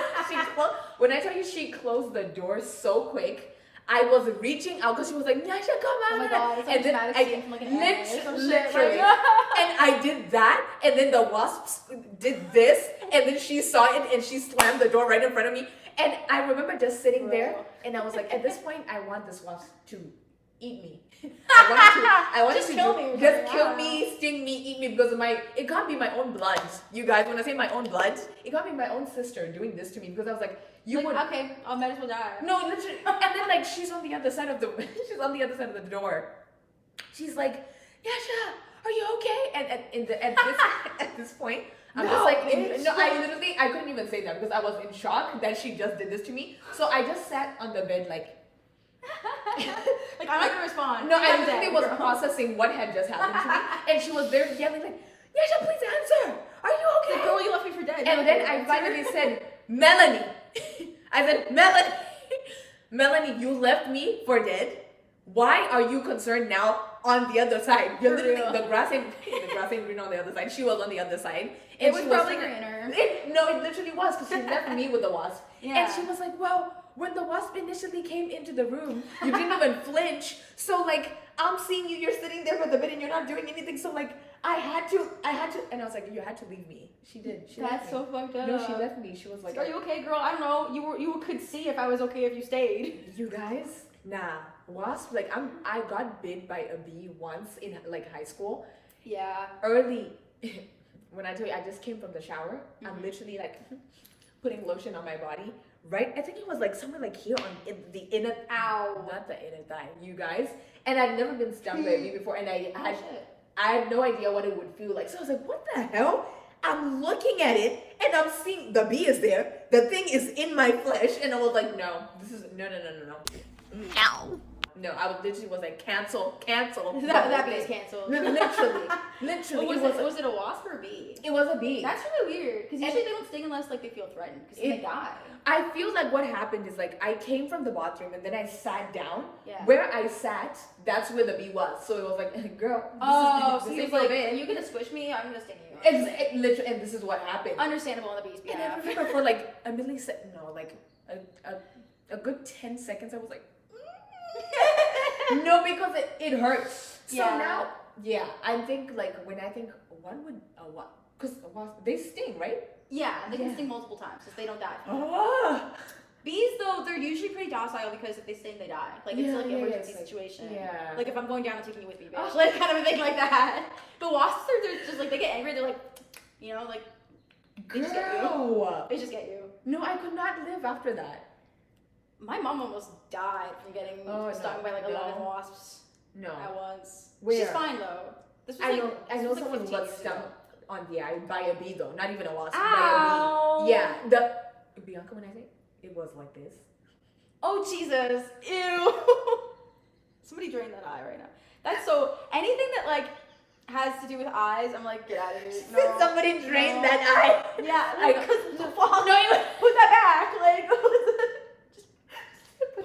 Speaker 1: When I tell you she closed the door so quick, I was reaching out because she was like, Nyasha, come out.
Speaker 3: Oh my God, it's like
Speaker 1: and then
Speaker 3: dramatic scene from like an anime or some shit.
Speaker 1: literally. And I did that, and then the wasps did this, and then she saw it, and she slammed the door right in front of me. And I remember just sitting there, and I was like, at this point, I want this wasp to eat me. I want
Speaker 3: Just
Speaker 1: to
Speaker 3: kill me.
Speaker 1: Just kill me, sting me, eat me, me because of it can't be my own blood. You guys, when I say my own blood, it can't be my own sister doing this to me because I was like,
Speaker 3: okay, I might as well die.
Speaker 1: No, literally. And then like she's on the other side of the door. She's like, Yasha, are you okay? And at this point, I'm just like, I couldn't even say that because I was in shock that she just did this to me. So I just sat on the bed like
Speaker 3: like I'm not gonna respond.
Speaker 1: No, I literally was processing what had just happened to me, and she was there yelling like, Yasha, please answer. Are you okay?
Speaker 3: The girl, you left me for dead.
Speaker 1: And then I finally said, Melanie. I said, Melanie, you left me for dead. Why are you concerned now on the other side? You're literally the grass ain't green on the other side. She was on the other side. And
Speaker 3: it was probably greener.
Speaker 1: It literally was because she left me with the wasp. Yeah. And she was like, well, when the wasp initially came into the room, you didn't even flinch. So like, I'm seeing you, you're sitting there with the bed and you're not doing anything. So like, I had to, and I was like, you had to leave me. She did.
Speaker 3: That's so fucked up.
Speaker 1: No, she left me. She was like,
Speaker 3: are you okay, girl? I don't know. You could see if I was okay if you stayed.
Speaker 1: You guys, nah. Wasp, like I got bit by a bee once in like high school.
Speaker 3: Yeah.
Speaker 1: Early, when I tell you, I just came from the shower. I'm literally like putting lotion on my body. Right? I think it was like somewhere like here on the inner, not the inner thigh, you guys. And I'd never been stung by a bee before, and I had no idea what it would feel like. So I was like, what the hell? I'm looking at it, and I'm seeing the bee is there. The thing is in my flesh, and I was like, no. No, I literally was like, cancel.
Speaker 3: That bee is canceled.
Speaker 1: Literally.
Speaker 3: Was it a wasp or a bee?
Speaker 1: It was a bee.
Speaker 3: That's really weird because usually they don't sting unless like they feel threatened because they die.
Speaker 1: I feel like what happened is like I came from the bathroom and then I sat down.
Speaker 3: Yeah.
Speaker 1: Where I sat, that's where the bee was. So it was like, girl.
Speaker 3: So he was like, are you gonna squish me? I'm gonna sting you.
Speaker 1: Literally, and this is what happened.
Speaker 3: Understandable on the bee's behalf.
Speaker 1: And I remember for like a millisecond, a good 10 seconds, I was like, no, because it hurts. So now, I think like when I think one would because they sting, right?
Speaker 3: Yeah, they can sting multiple times because they don't die.
Speaker 1: Oh.
Speaker 3: Bees though, they're usually pretty docile because if they sting, they die. Like it's like an emergency situation.
Speaker 1: Yeah.
Speaker 3: Like if I'm going down, I'm taking you with me, bitch. Like kind of a thing like that. But wasps they're just like they get angry. They're like, like they just get you. They just get you.
Speaker 1: No, I could not live after that.
Speaker 3: My mom almost died from getting stung by like 11 wasps.
Speaker 1: No.
Speaker 3: At once.
Speaker 1: Where?
Speaker 3: She's fine though. This was
Speaker 1: I know someone got stung on the eye by a bee though. Not even a wasp.
Speaker 3: Ow.
Speaker 1: By a bee. Yeah. Bianca, when I say it was like this.
Speaker 3: Oh Jesus. Ew. Somebody drain that eye right now. That's so anything that like has to do with eyes, I'm like, get out of here. No.
Speaker 1: Somebody drain that eye.
Speaker 3: Yeah, like put that back. Like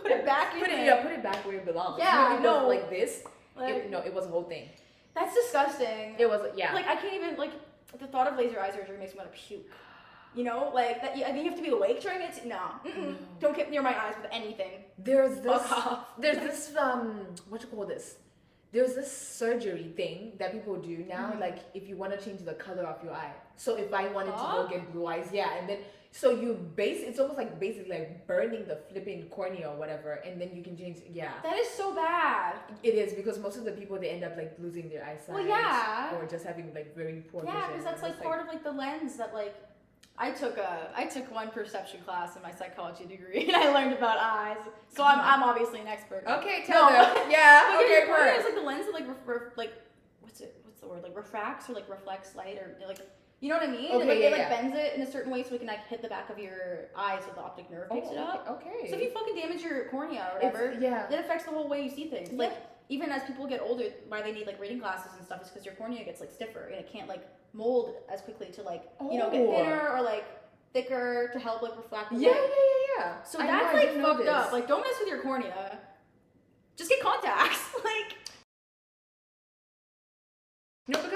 Speaker 3: put it back in there.
Speaker 1: Put it back where it belongs.
Speaker 3: Yeah,
Speaker 1: it was like this.
Speaker 3: Like,
Speaker 1: it was a whole thing.
Speaker 3: That's disgusting.
Speaker 1: It was,
Speaker 3: Like, I can't even, like, the thought of laser eye surgery makes me want to puke. Like, that. I think you have to be awake during it. No. Don't get near my eyes with anything.
Speaker 1: There's this, what you call this? There's this surgery thing that people do now, like, if you want to change the color of your eye. So if I wanted to go get blue eyes, and then, so it's almost like basically like burning the flipping cornea or whatever, and then you can change,
Speaker 3: That is so bad.
Speaker 1: It is, because most of the people, they end up like losing their eyesight.
Speaker 3: Well, yeah.
Speaker 1: Or just having like very poor vision.
Speaker 3: Yeah, because that's like part of like the lens that like, I took one perception class in my psychology degree, and I learned about eyes. So I'm obviously an expert.
Speaker 1: Okay, tell them. Yeah. Okay,
Speaker 3: correct. It's like the lens that like what's the word, like refracts or like reflects light or like, you know what I mean?
Speaker 1: Okay,
Speaker 3: it bends it in a certain way so it can like hit the back of your eye so the optic nerve picks it up.
Speaker 1: Okay.
Speaker 3: So if you fucking damage your cornea or whatever, it affects the whole way you see things. Yeah. Like even as people get older, why they need like reading glasses and stuff is because your cornea gets like stiffer and it can't like mold as quickly to like get thinner or like thicker to help like reflect the light.
Speaker 1: Yeah.
Speaker 3: So that's like fucked up. Like don't mess with your cornea. Just get contacts. Like
Speaker 1: just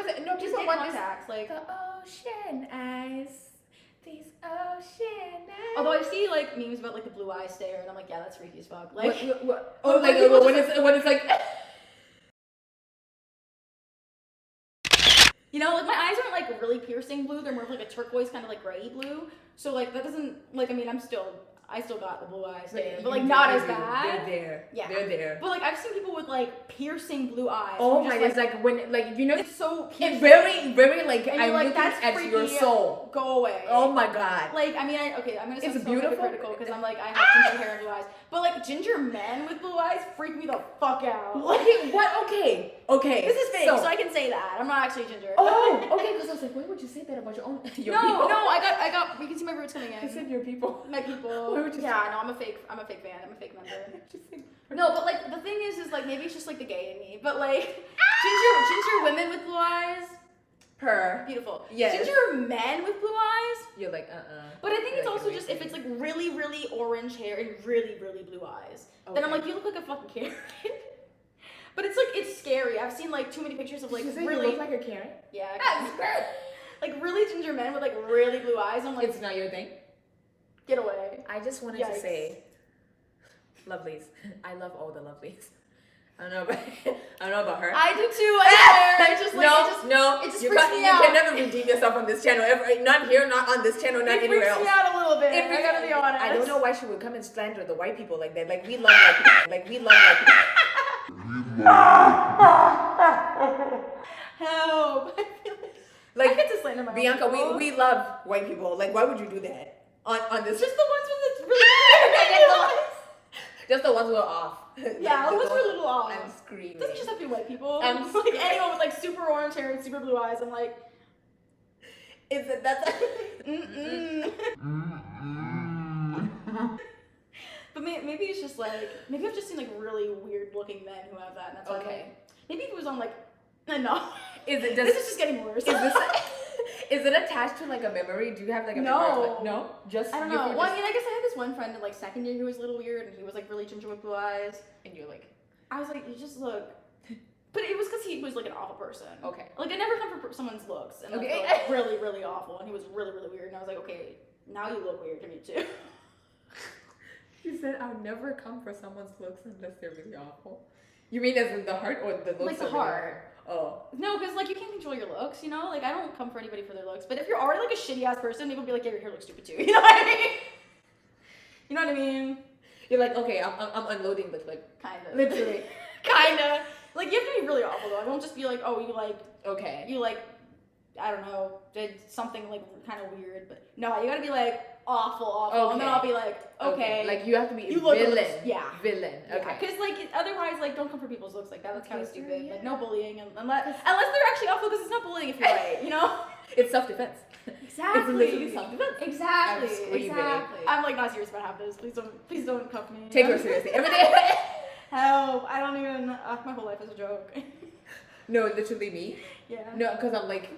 Speaker 3: get contacts. Like
Speaker 1: the ocean eyes. These ocean eyes.
Speaker 3: Although I see like memes about like the blue eye stare, and I'm like, yeah, that's freaky as fuck. Like
Speaker 1: what? Oh, like when it's like.
Speaker 3: Like my eyes aren't like really piercing blue. They're more of like a turquoise kind of like gray blue. So like that doesn't like. I mean, I'm still I still got the blue eyes,
Speaker 1: But
Speaker 3: but like
Speaker 1: you
Speaker 3: not
Speaker 1: do,
Speaker 3: as
Speaker 1: you do.
Speaker 3: bad.
Speaker 1: They're there.
Speaker 3: Yeah.
Speaker 1: They're there.
Speaker 3: But like I've seen people with like piercing blue eyes.
Speaker 1: Oh
Speaker 3: who
Speaker 1: my,
Speaker 3: just,
Speaker 1: it's like when, like, you know,
Speaker 3: it's so
Speaker 1: it's
Speaker 3: piercing.
Speaker 1: very like,
Speaker 3: And
Speaker 1: I'm
Speaker 3: you're like,
Speaker 1: looking
Speaker 3: that's
Speaker 1: at
Speaker 3: freaky.
Speaker 1: your soul.
Speaker 3: Go away.
Speaker 1: Oh my god.
Speaker 3: Like, I mean, I'm gonna sound
Speaker 1: It's
Speaker 3: so
Speaker 1: beautiful.
Speaker 3: hypocritical because I'm like, I have ginger hair and blue eyes. But like, ginger men with blue eyes freak me the fuck out. Like,
Speaker 1: Okay, what? Okay.
Speaker 3: this is fake, so I can say that. I'm not actually ginger.
Speaker 1: Oh, okay, because I was like, why would you say that about your own your
Speaker 3: No,
Speaker 1: people?
Speaker 3: I got. We can see my roots coming
Speaker 1: I
Speaker 3: in.
Speaker 1: said your people.
Speaker 3: My people.
Speaker 1: Why would you
Speaker 3: Yeah, no, I'm a fake fan. I'm a fake member.
Speaker 1: Just say-
Speaker 3: No, but like the thing is like maybe it's just like the gay in me. But like ginger women with blue eyes, beautiful.
Speaker 1: Yes.
Speaker 3: Ginger men with blue eyes.
Speaker 1: You're like,
Speaker 3: But I think
Speaker 1: You're
Speaker 3: it's
Speaker 1: like,
Speaker 3: also
Speaker 1: wait,
Speaker 3: just if
Speaker 1: wait.
Speaker 3: it's like really orange hair and really blue eyes, then I'm
Speaker 1: Okay.
Speaker 3: like, you look like a fucking Karen. But it's like it's scary. I've seen like too many pictures of like
Speaker 1: She said
Speaker 3: really
Speaker 1: you look like a Karen.
Speaker 3: yeah, like really ginger men with like really blue eyes. I'm like,
Speaker 1: It's not your thing.
Speaker 3: get away.
Speaker 1: I just wanted to
Speaker 3: Yikes.
Speaker 1: say, lovelies. I love all the lovelies. I don't know about her.
Speaker 3: I do too. I swear. It's just like
Speaker 1: no,
Speaker 3: it just
Speaker 1: you
Speaker 3: freaks
Speaker 1: can't,
Speaker 3: me
Speaker 1: you
Speaker 3: out.
Speaker 1: can never redeem yourself on this channel. Ever, not here, not on this channel, not
Speaker 3: it
Speaker 1: anywhere
Speaker 3: freaks
Speaker 1: else.
Speaker 3: me out a little bit.
Speaker 1: It
Speaker 3: I
Speaker 1: freaks-
Speaker 3: gotta be honest.
Speaker 1: I don't know why she would come and slander the white people like that. Like we love white people. Like we love white people.
Speaker 3: Help.
Speaker 1: Like
Speaker 3: I get to slander my own
Speaker 1: Bianca,
Speaker 3: people.
Speaker 1: we love white people. Like why would you do that on this?
Speaker 3: Just the ones with the really
Speaker 1: Just the ones who are off.
Speaker 3: Yeah, the ones who are a little off.
Speaker 1: I'm screaming.
Speaker 3: It doesn't just have to be white people.
Speaker 1: I'm
Speaker 3: like anyone with like super orange hair and super blue eyes. I'm like,
Speaker 1: Is it that's
Speaker 3: mm-mm. But maybe it's just like maybe I've just seen like really weird looking men who have that, and that's why I'm
Speaker 1: Okay.
Speaker 3: like, maybe if it was on like no.
Speaker 1: Is it
Speaker 3: This is just getting worse.
Speaker 1: Is it attached to like a memory? Do you have like a
Speaker 3: No.
Speaker 1: memory? Of, like, no, just
Speaker 3: I don't
Speaker 1: you
Speaker 3: know.
Speaker 1: were
Speaker 3: Well, I
Speaker 1: just-
Speaker 3: mean, I guess I had this one friend in like second year who was a little weird, and he was like really ginger with blue eyes.
Speaker 1: and you're like,
Speaker 3: I was like, you just look. But it was because he was like an awful person.
Speaker 1: okay.
Speaker 3: Like I never come for someone's looks, and like,
Speaker 1: Okay.
Speaker 3: they were, like really awful, and he was really weird, and I was like, okay, now you look weird to me too.
Speaker 1: You said I'll never come for someone's looks unless they're really awful. You mean as in the heart or the looks?
Speaker 3: Like the
Speaker 1: are really
Speaker 3: heart.
Speaker 1: awful? Oh.
Speaker 3: No, because like you can't control your looks, you know. Like I don't come for anybody for their looks, but if you're already like a shitty ass person, people be like, yeah, your hair looks stupid too. You know what I mean? You know what I mean?
Speaker 1: You're like, okay, I'm unloading, but like,
Speaker 3: Kind of.
Speaker 1: literally.
Speaker 3: Kinda. Like you have to be really awful though. I won't just be like, oh,
Speaker 1: Okay.
Speaker 3: you like, I don't know, did something like kind of weird, but no, you gotta be like awful, and then
Speaker 1: Okay.
Speaker 3: I'll be like, okay.
Speaker 1: Like you have to be
Speaker 3: You look a
Speaker 1: villain.
Speaker 3: little- yeah.
Speaker 1: Villain. Okay.
Speaker 3: Because like otherwise, like don't come for people's looks like that. That's kind of
Speaker 1: Okay,
Speaker 3: stupid.
Speaker 1: yeah.
Speaker 3: Like no bullying, unless they're actually awful. Because it's not bullying if you're right, you know.
Speaker 1: It's self-defense.
Speaker 3: Exactly.
Speaker 1: It's literally self-defense.
Speaker 3: Exactly.
Speaker 1: I'm screaming.
Speaker 3: Exactly. I'm like not serious about half this. Please don't cuff me.
Speaker 1: Take her seriously. Every day.
Speaker 3: Help! I don't even. My whole life is a joke.
Speaker 1: No, literally me.
Speaker 3: Yeah.
Speaker 1: No, because I'm like,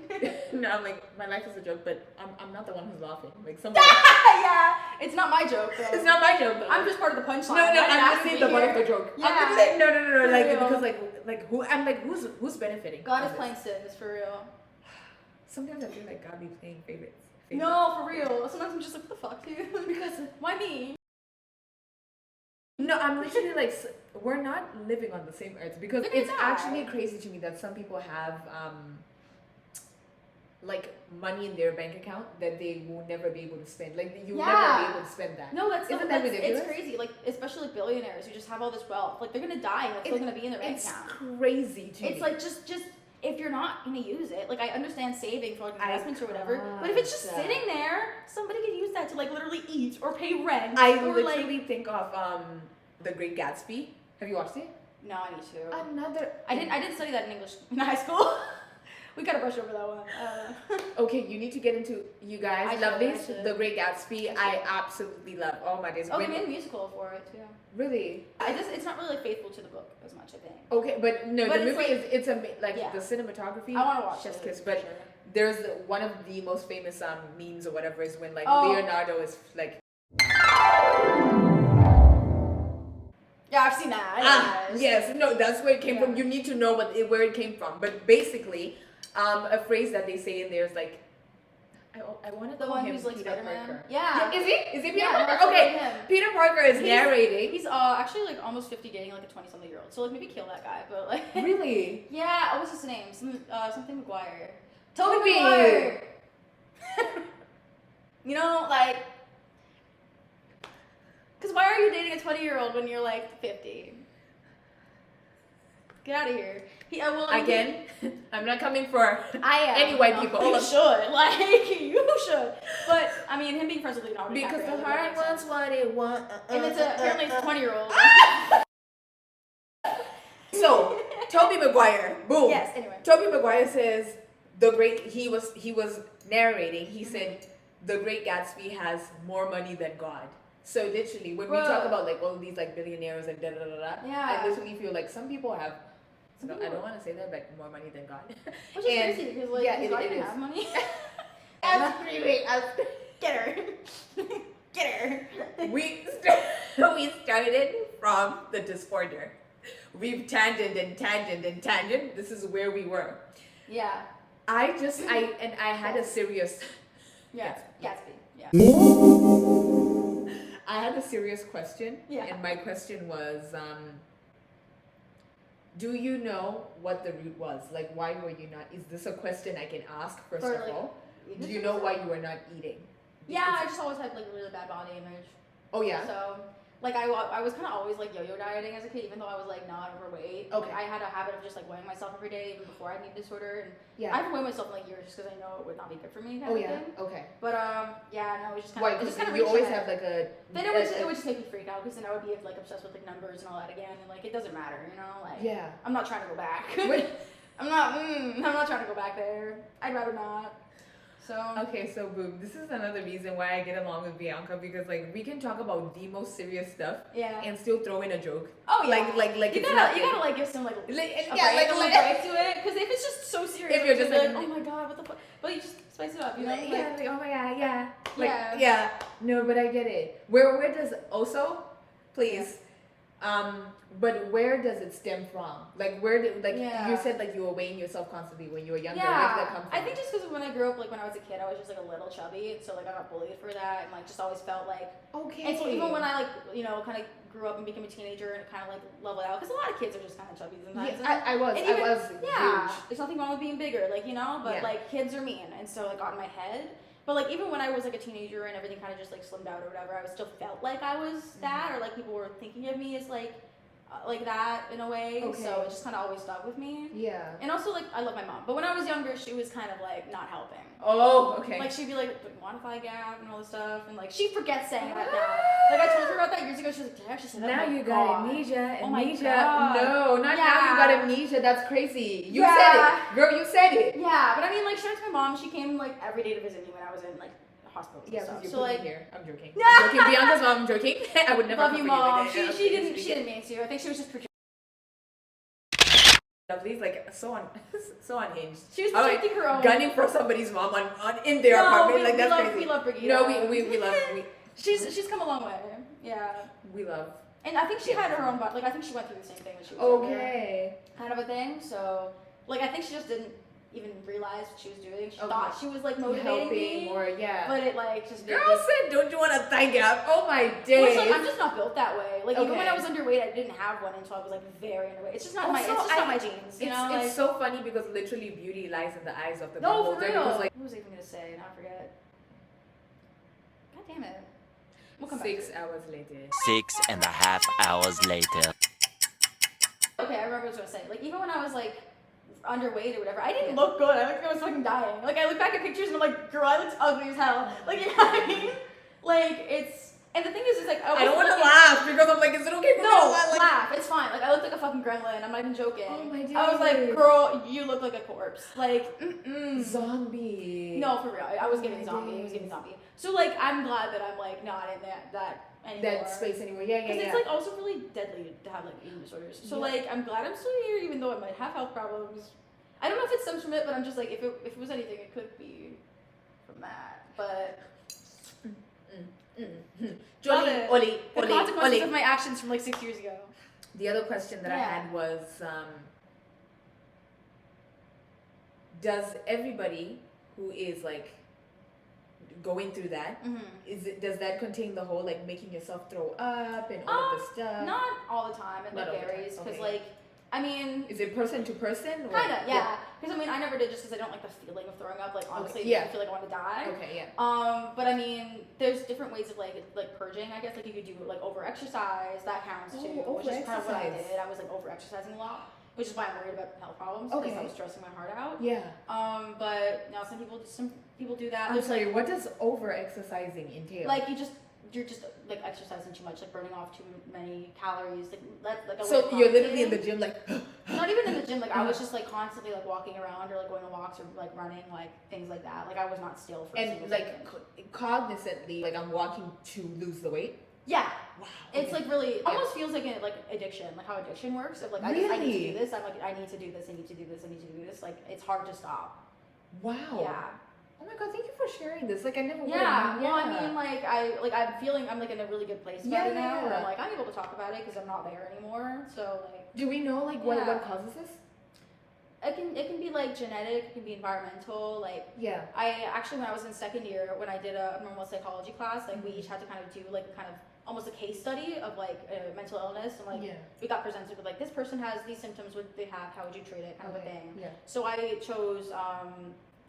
Speaker 1: I'm like, my life is a joke, but I'm not the one who's laughing. Like somebody.
Speaker 3: Yeah. It's not my joke though.
Speaker 1: It's not my joke though.
Speaker 3: I'm just part of the punchline.
Speaker 1: No,
Speaker 3: I didn't
Speaker 1: I'm
Speaker 3: ask
Speaker 1: just
Speaker 3: to
Speaker 1: saying
Speaker 3: be
Speaker 1: the part of
Speaker 3: here.
Speaker 1: the joke.
Speaker 3: Yeah.
Speaker 1: I'm just like, no,
Speaker 3: For
Speaker 1: like
Speaker 3: real.
Speaker 1: because like who? I'm like, who's benefiting?
Speaker 3: God
Speaker 1: from
Speaker 3: is
Speaker 1: this?
Speaker 3: playing Sims for real.
Speaker 1: Sometimes I feel like God be playing favorites.
Speaker 3: No, for real. Sometimes I'm just like, what the fuck, dude? Because why me?
Speaker 1: No, I'm literally like, we're not living on the same earth because
Speaker 3: Look at
Speaker 1: it's
Speaker 3: that.
Speaker 1: actually crazy to me that some people have like money in their bank account that they will never be able to spend. Like you'll never
Speaker 3: Yeah.
Speaker 1: be able to spend that.
Speaker 3: No, that's
Speaker 1: Isn't that ridiculous?
Speaker 3: It's crazy. Like especially like billionaires who just have all this wealth. Like they're gonna die and it's still gonna be in their bank
Speaker 1: It's
Speaker 3: account.
Speaker 1: crazy to me.
Speaker 3: It's like just if you're not gonna use it, like I understand saving for like
Speaker 1: I
Speaker 3: investments or whatever, but if it's just
Speaker 1: can't.
Speaker 3: sitting there, somebody could use that to like literally eat or pay rent.
Speaker 1: I
Speaker 3: or
Speaker 1: literally
Speaker 3: like
Speaker 1: think of The Great Gatsby. Have you watched it?
Speaker 3: no, I need to.
Speaker 1: Another.
Speaker 3: I didn't study that in English in high school. We gotta brush over that one.
Speaker 1: Okay, you need to get into you guys.
Speaker 3: I should,
Speaker 1: Lovelies,
Speaker 3: I should.
Speaker 1: The Great Gatsby. I absolutely love. Oh my days.
Speaker 3: Oh, they
Speaker 1: When-
Speaker 3: made a musical for it too.
Speaker 1: Really?
Speaker 3: It's not really like, faithful to the book as much, I think.
Speaker 1: Okay, but no,
Speaker 3: But
Speaker 1: the
Speaker 3: it's
Speaker 1: movie
Speaker 3: like-
Speaker 1: is like
Speaker 3: yeah.
Speaker 1: the cinematography.
Speaker 3: I want to watch
Speaker 1: Chef's
Speaker 3: it.
Speaker 1: kiss,
Speaker 3: for
Speaker 1: but
Speaker 3: sure.
Speaker 1: there's one of the most famous memes or whatever is when like
Speaker 3: Oh.
Speaker 1: Leonardo is like
Speaker 3: Yeah, I've seen that. I know that.
Speaker 1: yes, no, that's where it came
Speaker 3: Yeah.
Speaker 1: from. You need to know where it came from. But basically, a phrase that they say in there is like, I want to
Speaker 3: The
Speaker 1: call
Speaker 3: one
Speaker 1: him
Speaker 3: who's like
Speaker 1: Peter
Speaker 3: Spider-Man.
Speaker 1: Parker.
Speaker 3: Yeah.
Speaker 1: Is he? Is he Peter
Speaker 3: Yeah,
Speaker 1: Parker?
Speaker 3: that's
Speaker 1: Okay,
Speaker 3: him.
Speaker 1: Peter Parker is
Speaker 3: He's-
Speaker 1: narrating.
Speaker 3: He's actually like almost 50 dating like a 20-something year old. So like maybe kill that guy, but like
Speaker 1: Really?
Speaker 3: yeah, what was his name? Something McGuire.
Speaker 1: Toby!
Speaker 3: McGuire. You know, like Because why are you dating a 20-year-old when you're like 50? Get out of here.
Speaker 1: Again, I'm not coming for
Speaker 3: I am.
Speaker 1: any white people.
Speaker 3: You should. Like, you should. But, I mean, him being friends with Leonardo DiCaprio.
Speaker 1: Because the heart wants what it wants.
Speaker 3: And apparently it's a 20-year-old.
Speaker 1: So, Tobey Maguire, boom.
Speaker 3: Yes, anyway.
Speaker 1: Tobey Maguire says he was narrating, he said The Great Gatsby has more money than God. So literally, when we talk about like all these like billionaires and da da da da,
Speaker 3: yeah.
Speaker 1: I literally feel like some people have. I don't want to say that, but more money than God.
Speaker 3: Which is crazy because like
Speaker 1: yeah,
Speaker 3: God
Speaker 1: it
Speaker 3: have money.
Speaker 1: Get her. Get her. We started from the disorder. We've tangent and tangent and tangent. This is where we were.
Speaker 3: Yeah.
Speaker 1: I had a serious.
Speaker 3: Yeah. Gatsby. Yeah.
Speaker 1: I had a serious question.
Speaker 3: Yeah.
Speaker 1: And my question was, do you know what the root was? Like, why were you not? Is this a question I can ask first of all? Do you know why you were not eating?
Speaker 3: Yeah, I just always had like a really bad body image.
Speaker 1: Oh yeah.
Speaker 3: So, like I was kind of always like yo-yo dieting as a kid, even though I was like not overweight.
Speaker 1: Okay.
Speaker 3: Like, I had a habit of just like weighing myself every day even before I had an eating disorder, and
Speaker 1: Yeah.
Speaker 3: I haven't weighed myself in like years just because I know it would not be good for me. Kind
Speaker 1: Oh
Speaker 3: of
Speaker 1: yeah.
Speaker 3: thing.
Speaker 1: Okay.
Speaker 3: But yeah, no, it was just kind
Speaker 1: Why?
Speaker 3: of.
Speaker 1: Because you always have like a.
Speaker 3: Then it would just make me freak out because then I would be like obsessed with like numbers and all that again, and like it doesn't matter, you know, like.
Speaker 1: Yeah.
Speaker 3: I'm not trying to go back.
Speaker 1: Wait.
Speaker 3: I'm not trying to go back there. I'd rather not. So.
Speaker 1: Okay, so boom. This is another reason why I get along with Bianca, because like we can talk about the most serious stuff.
Speaker 3: Yeah.
Speaker 1: And still throw in a joke.
Speaker 3: Oh yeah.
Speaker 1: Like
Speaker 3: you
Speaker 1: it's
Speaker 3: gotta like give some like a break to it, because if it's just so serious,
Speaker 1: if you're just like
Speaker 3: oh my god, what the fuck, but you just spice it up, you know?
Speaker 1: like, yeah, like, oh my god, yeah. Like,
Speaker 3: Yeah.
Speaker 1: yeah. No, but I get it. Where does also, please, but where does it stem from? Like where did you said like you were weighing yourself constantly when you were younger. Where did that come from?
Speaker 3: I think just because when I grew up, like when I was a kid, I was just like a little chubby, and so like I got bullied for that, and like just always felt like
Speaker 1: okay.
Speaker 3: And so even when I like kind of grew up and became a teenager and kind of like leveled out, because a lot of kids are just kind of chubby sometimes.
Speaker 1: Yeah, I was
Speaker 3: yeah.
Speaker 1: huge.
Speaker 3: There's nothing wrong with being bigger, like but like kids are mean, and so like got in my head. But like even when I was like a teenager and everything kind of just like slimmed out or whatever, I still felt like I was that, or like people were thinking of me as like that in a way.
Speaker 1: Okay.
Speaker 3: So it just kind of always stuck with me.
Speaker 1: Yeah.
Speaker 3: And also like I love my mom, but when I was younger, she was kind of like not helping.
Speaker 1: Oh, okay.
Speaker 3: Like she'd be like, quantify gap and all this stuff, and like she forgets saying that now. Like I told her about that years ago. She was like, did I actually say that?
Speaker 1: Now
Speaker 3: oh
Speaker 1: you
Speaker 3: God.
Speaker 1: got amnesia.
Speaker 3: Oh my
Speaker 1: Amnesia.
Speaker 3: God.
Speaker 1: No, not now you got amnesia. That's crazy. You
Speaker 3: Yeah.
Speaker 1: said it. Girl, you said it.
Speaker 3: Yeah, but I mean, like, shout out to my mom. She came like every day to visit me when I was in like hospital and
Speaker 1: Yeah,
Speaker 3: stuff.
Speaker 1: you
Speaker 3: So
Speaker 1: put
Speaker 3: like,
Speaker 1: me here. I'm joking. I'm joking. Bianca's mom, I'm joking. I would never
Speaker 3: love
Speaker 1: put
Speaker 3: you,
Speaker 1: you
Speaker 3: mom.
Speaker 1: like that.
Speaker 3: She didn't mean to. I think she was just projecting.
Speaker 1: Lovely's like so unhinged.
Speaker 3: She was projecting her own.
Speaker 1: Gunning for somebody's mom on in their apartment. Like that's crazy.
Speaker 3: We love Brigida.
Speaker 1: No, we love.
Speaker 3: She's come a long way. Yeah.
Speaker 1: We love.
Speaker 3: And I think she had her own, like I think she went through the same thing when she was younger, kind of a thing. So, like I think she just didn't even realize what she was doing. She thought she was like motivating me,
Speaker 1: or
Speaker 3: but it like just
Speaker 1: girl said, "Don't you want to thank out?" Oh my days.
Speaker 3: Which, like, I'm just not built that way. Like even when I was underweight, I didn't have one until I was like very underweight. It's just not not my genes. You know,
Speaker 1: it's so funny because literally beauty lies in the eyes of the
Speaker 3: no,
Speaker 1: beholder.
Speaker 3: for real.
Speaker 1: Because, like,
Speaker 3: what was I even gonna say? Now I forget. God damn it. We'll come
Speaker 1: 6 hours later.
Speaker 5: 6.5 hours later.
Speaker 3: Okay, I remember what I was gonna say. Like even when I was like underweight or whatever, I didn't look good. I looked like I was fucking dying. Like I look back at pictures and I'm like, girl, I looked ugly as hell. Like you know what I mean? Like it's and the thing is like
Speaker 1: I don't want to laugh because I'm like, is it okay for me to laugh? Like,
Speaker 3: laugh. It's fine. Like I looked like a fucking gremlin. I'm not even joking.
Speaker 1: Oh my days.
Speaker 3: I was like, girl, you look like a corpse. Like
Speaker 1: zombie.
Speaker 3: No, for real. I was giving zombie. It was giving zombie. So like, I'm glad that I'm like not in that anymore.
Speaker 1: That space anymore. Yeah.
Speaker 3: Because it's like also really deadly to have like eating disorders. So like, I'm glad I'm still here, even though I might have health problems. I don't know if it stems from it, but I'm just like, if it was anything, it could be from that. But
Speaker 1: Jolly,
Speaker 3: the consequences of my actions from like 6 years ago.
Speaker 1: The other question that I had was, does everybody who is like going through that, does that contain the whole like making yourself throw up and all of the stuff?
Speaker 3: Not all the time. It like
Speaker 1: Not all the time,
Speaker 3: varies because
Speaker 1: okay.
Speaker 3: like I mean,
Speaker 1: Is it person to person? Or?
Speaker 3: kind of, yeah. Because I mean, I never did just because I don't like the feeling of throwing up. Like honestly,
Speaker 1: Okay, yeah.
Speaker 3: I feel like I want to die.
Speaker 1: Okay, yeah.
Speaker 3: But I mean, there's different ways of like purging. I guess like you could do like over exercise. That counts too. Which is kind of what I did. I was like over exercising a lot, which is why I'm worried about health problems because I was stressing my heart out.
Speaker 1: Yeah.
Speaker 3: But now some people do that.
Speaker 1: I'm sorry. What does over exercising entail?
Speaker 3: Like you're just like exercising too much, like burning off too many calories. Like
Speaker 1: so you're literally in the gym, like.
Speaker 3: Not even in the gym. Like I was just like constantly like walking around or like going on walks or like running, like things like that. Like I was not still for a single
Speaker 1: like
Speaker 3: second.
Speaker 1: cognizantly, like I'm walking to lose the weight.
Speaker 3: Yeah.
Speaker 1: Wow.
Speaker 3: It's like really almost feels like addiction, like how addiction works. Of like I need to do this. I'm like I need to do this. I need to do this. I need to do this. Like it's hard to stop.
Speaker 1: Wow.
Speaker 3: Yeah.
Speaker 1: Oh my god, thank you for sharing this. Like I never would
Speaker 3: have. Well, I mean, like I'm feeling I'm like in a really good place about it now. Where I'm like I'm able to talk about it because I'm not there anymore. So like.
Speaker 1: Do we know like what causes this?
Speaker 3: It can be like genetic. It can be environmental. Like I actually when I was in second year when I did a normal psychology class, like we each had to kind of do like kind of almost a case study of like mental illness and like we got presented with like this person has these symptoms. What they have? How would you treat it? Kind of a thing. Yeah. So I chose.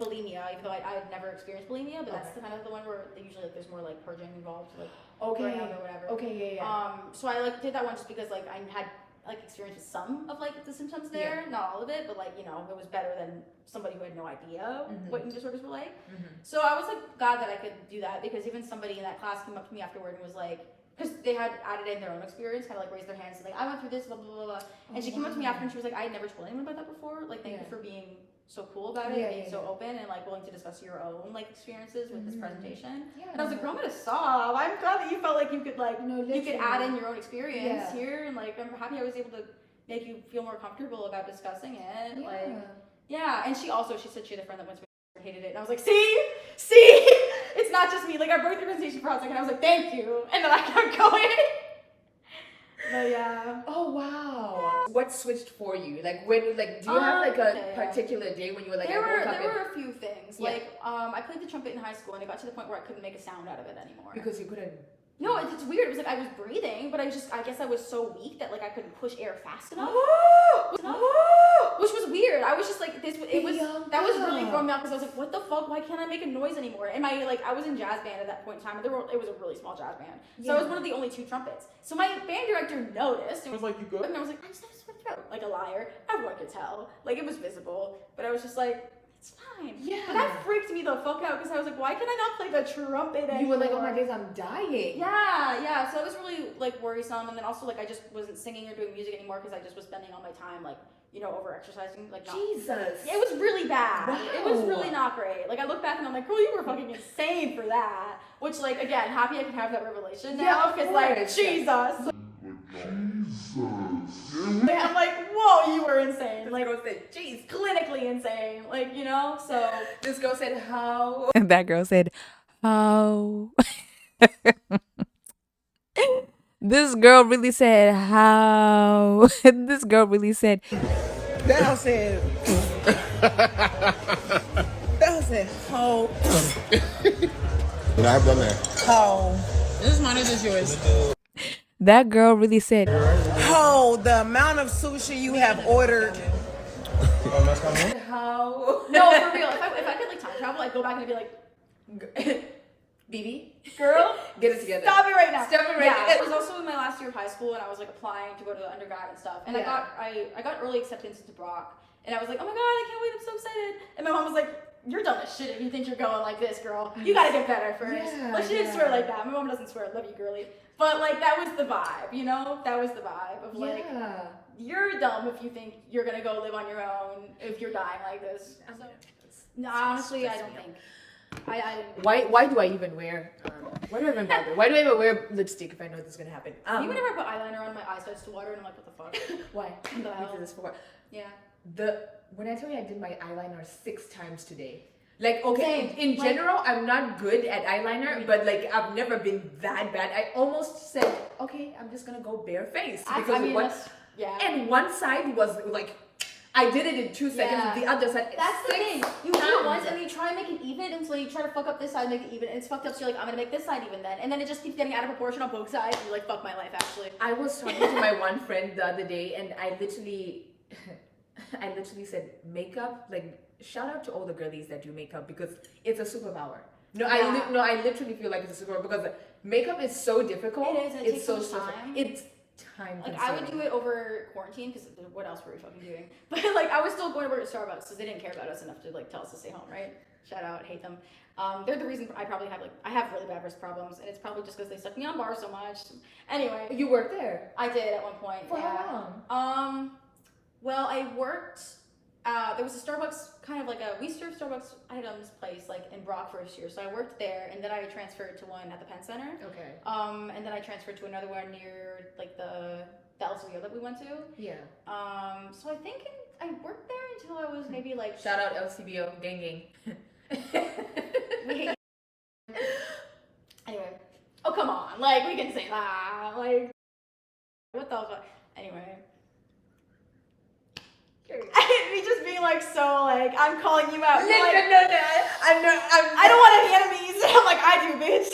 Speaker 3: Bulimia, even though I'd never experienced bulimia, but that's the kind of the one where usually like there's more like purging involved, like burning out or whatever. Okay, so I like did that one just because like I had like experience with some of like the symptoms there, not all of it, but like you know it was better than somebody who had no idea what eating disorders were like. So I was like glad that I could do that because even somebody in that class came up to me afterward and was like. Because they had added in their own experience, kind of like raised their hands, and like I went through this, blah blah blah blah. And she came up to me after, and she was like, "I had never told anyone about that before. Like, thank you for being so cool about it, and being so open, and like willing to discuss your own like experiences with this presentation." And I was like, "Girl, I'm gonna sob. I'm glad that you felt like you could like you could add in your own experience here, and like I'm happy I was able to make you feel more comfortable about discussing it. And she said she had a friend that went to and hated it, and I was like, see, it's not just me. Like I broke the presentation for a second, and I was like, thank you, and then I kept going. But yeah.
Speaker 1: Oh wow. Yeah. What switched for you? Like when like do you have like a particular day when you were like
Speaker 3: there were a few things. Like I played the trumpet in high school and it got to the point where I couldn't make a sound out of it anymore.
Speaker 1: Because you couldn't.
Speaker 3: No, it's weird. It was like I was breathing, but I guess I was so weak that like I couldn't push air fast enough. Which was weird. I was just like that was really throwing me off because I was like, what the fuck? Why can't I make a noise anymore? And I was in jazz band at that point in time. It was a really small jazz band. So I was one of the only two trumpets. So my band director noticed and was like, you good? And I was like, I just have a sore throat. Like a liar. Everyone could tell. Like it was visible. But I was just like, it's fine. Yeah. But that freaked me the fuck out because I was like, why can I not play the trumpet anymore?
Speaker 1: You were like, oh my days, I'm dying.
Speaker 3: Yeah. So it was really like worrisome. And then also like I just wasn't singing or doing music anymore because I just was spending all my time like, you know, over exercising. Like
Speaker 1: Jesus.
Speaker 3: It was really bad.
Speaker 1: Wow.
Speaker 3: It was really not great. Like I look back and I'm like, girl, you were fucking insane for that. Which like again, happy I can have that revelation now because like Jesus. I'm like, whoa, you were insane. Like,
Speaker 1: girl said, jeez,
Speaker 3: clinically insane. Like, you know, so.
Speaker 1: This girl said, how?
Speaker 4: And that girl said, how? This girl really said, how? This girl really said,
Speaker 2: That said, how?
Speaker 6: I've done that.
Speaker 2: How? This is mine, this is yours.
Speaker 4: that girl really said,
Speaker 2: How the amount of sushi you have ordered.
Speaker 1: How?
Speaker 3: No, for real. If I could like time travel, I'd go back and I'd be like,
Speaker 1: BB,
Speaker 3: girl,
Speaker 1: get it together.
Speaker 3: Stop it right now.
Speaker 1: Stop it right now.
Speaker 3: It was also in my last year of high school, and I was like applying to go to the undergrad and stuff. And I got early acceptance into Brock, and I was like, oh my god, I can't wait! I'm so excited. And my mom was like, you're dumb as shit if you think you're going like this, girl. You gotta get better first. Like she didn't swear like that. My mom doesn't swear. Love you, girly. But like that was the vibe, you know? That was the vibe of like, you're dumb if you think you're gonna go live on your own if you're dying like this. So, no, honestly, I don't think.
Speaker 1: Why do I even wear? Why do I even bother? Why do I even wear lipstick if I know this is gonna happen?
Speaker 3: Even if I put eyeliner on, my eye starts to water, and I'm like, what the fuck?
Speaker 1: Why?
Speaker 3: What the hell?
Speaker 1: This before.
Speaker 3: Yeah.
Speaker 1: When I tell you I did my eyeliner 6 times today. Like, okay, in general, I'm not good at eyeliner, but like, I've never been that bad. I almost said, okay, I'm just gonna go barefaced. And one side was like, I did it in 2 seconds, the other side,
Speaker 3: that's the thing. You do it once and then you try to make it even until you try to fuck up this side and make it even, and it's fucked up, so you're like, I'm gonna make this side even then. And then it just keeps getting out of proportion on both sides, and you're like, fuck my life, actually.
Speaker 1: I was talking to my one friend the other day, and I literally I literally said makeup. Like, shout out to all the girlies that do makeup because it's a superpower. No, I literally feel like it's a superpower because makeup is so difficult.
Speaker 3: It is. And it
Speaker 1: it's
Speaker 3: takes
Speaker 1: so
Speaker 3: so much time.
Speaker 1: It's time.
Speaker 3: Like I would do it over quarantine because what else were we fucking doing? But like I was still going to work at Starbucks because they didn't care about us enough to like tell us to stay home, right? Shout out, hate them. They're the reason I probably have I have really bad wrist problems, and it's probably just because they stuck me on bars so much. Anyway,
Speaker 1: You worked there.
Speaker 3: I did at one point.
Speaker 1: For
Speaker 3: yeah.
Speaker 1: how long?
Speaker 3: Well, I worked. There was a Starbucks, kind of like we serve Starbucks items place like in Brock first year, so I worked there, and then I transferred to one at the Penn Center.
Speaker 1: Okay.
Speaker 3: And then I transferred to another one near like the LCBO that we went to.
Speaker 1: Yeah.
Speaker 3: So I think I worked there until I was maybe like.
Speaker 1: Shout out LCBO, gang gang.
Speaker 3: We hate. Anyway, oh come on, like we can say that, like what the fuck. Anyway. Me just being like so like I'm calling you out.
Speaker 1: No,
Speaker 3: Like,
Speaker 1: no, no.
Speaker 3: I don't want any enemies. I'm like I do, bitch.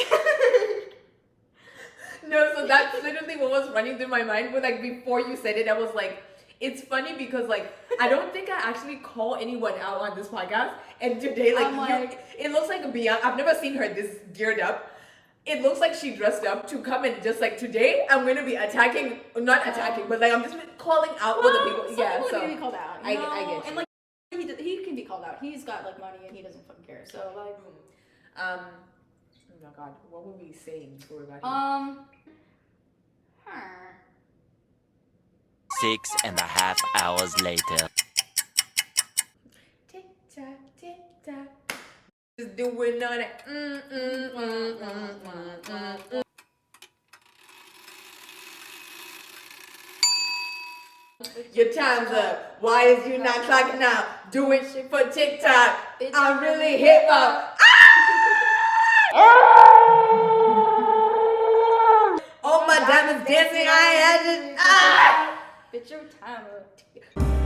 Speaker 1: No, so that's literally what was running through my mind. But like before you said it, I was like, it's funny because like I don't think I actually call anyone out on this podcast. And today, like, it looks like Bianca. I've never seen her this geared up. It looks like she dressed up to come and just like today I'm gonna be attacking, not attacking, but like I'm just calling out all the people. Yeah,
Speaker 3: people
Speaker 1: so
Speaker 3: need to be called out.
Speaker 1: I get you.
Speaker 3: And like he can be called out. He's got like money and he doesn't fucking care. So like,
Speaker 1: oh my god, what were we saying before we got here?
Speaker 5: 6.5 hours later.
Speaker 1: Tick tock, tick tock. Just doing all that. Your time's up. Why is you not clocking out? Doing shit for TikTok. I'm really hip hop. All my diamonds dancing. I had to.
Speaker 3: bitch, your time up.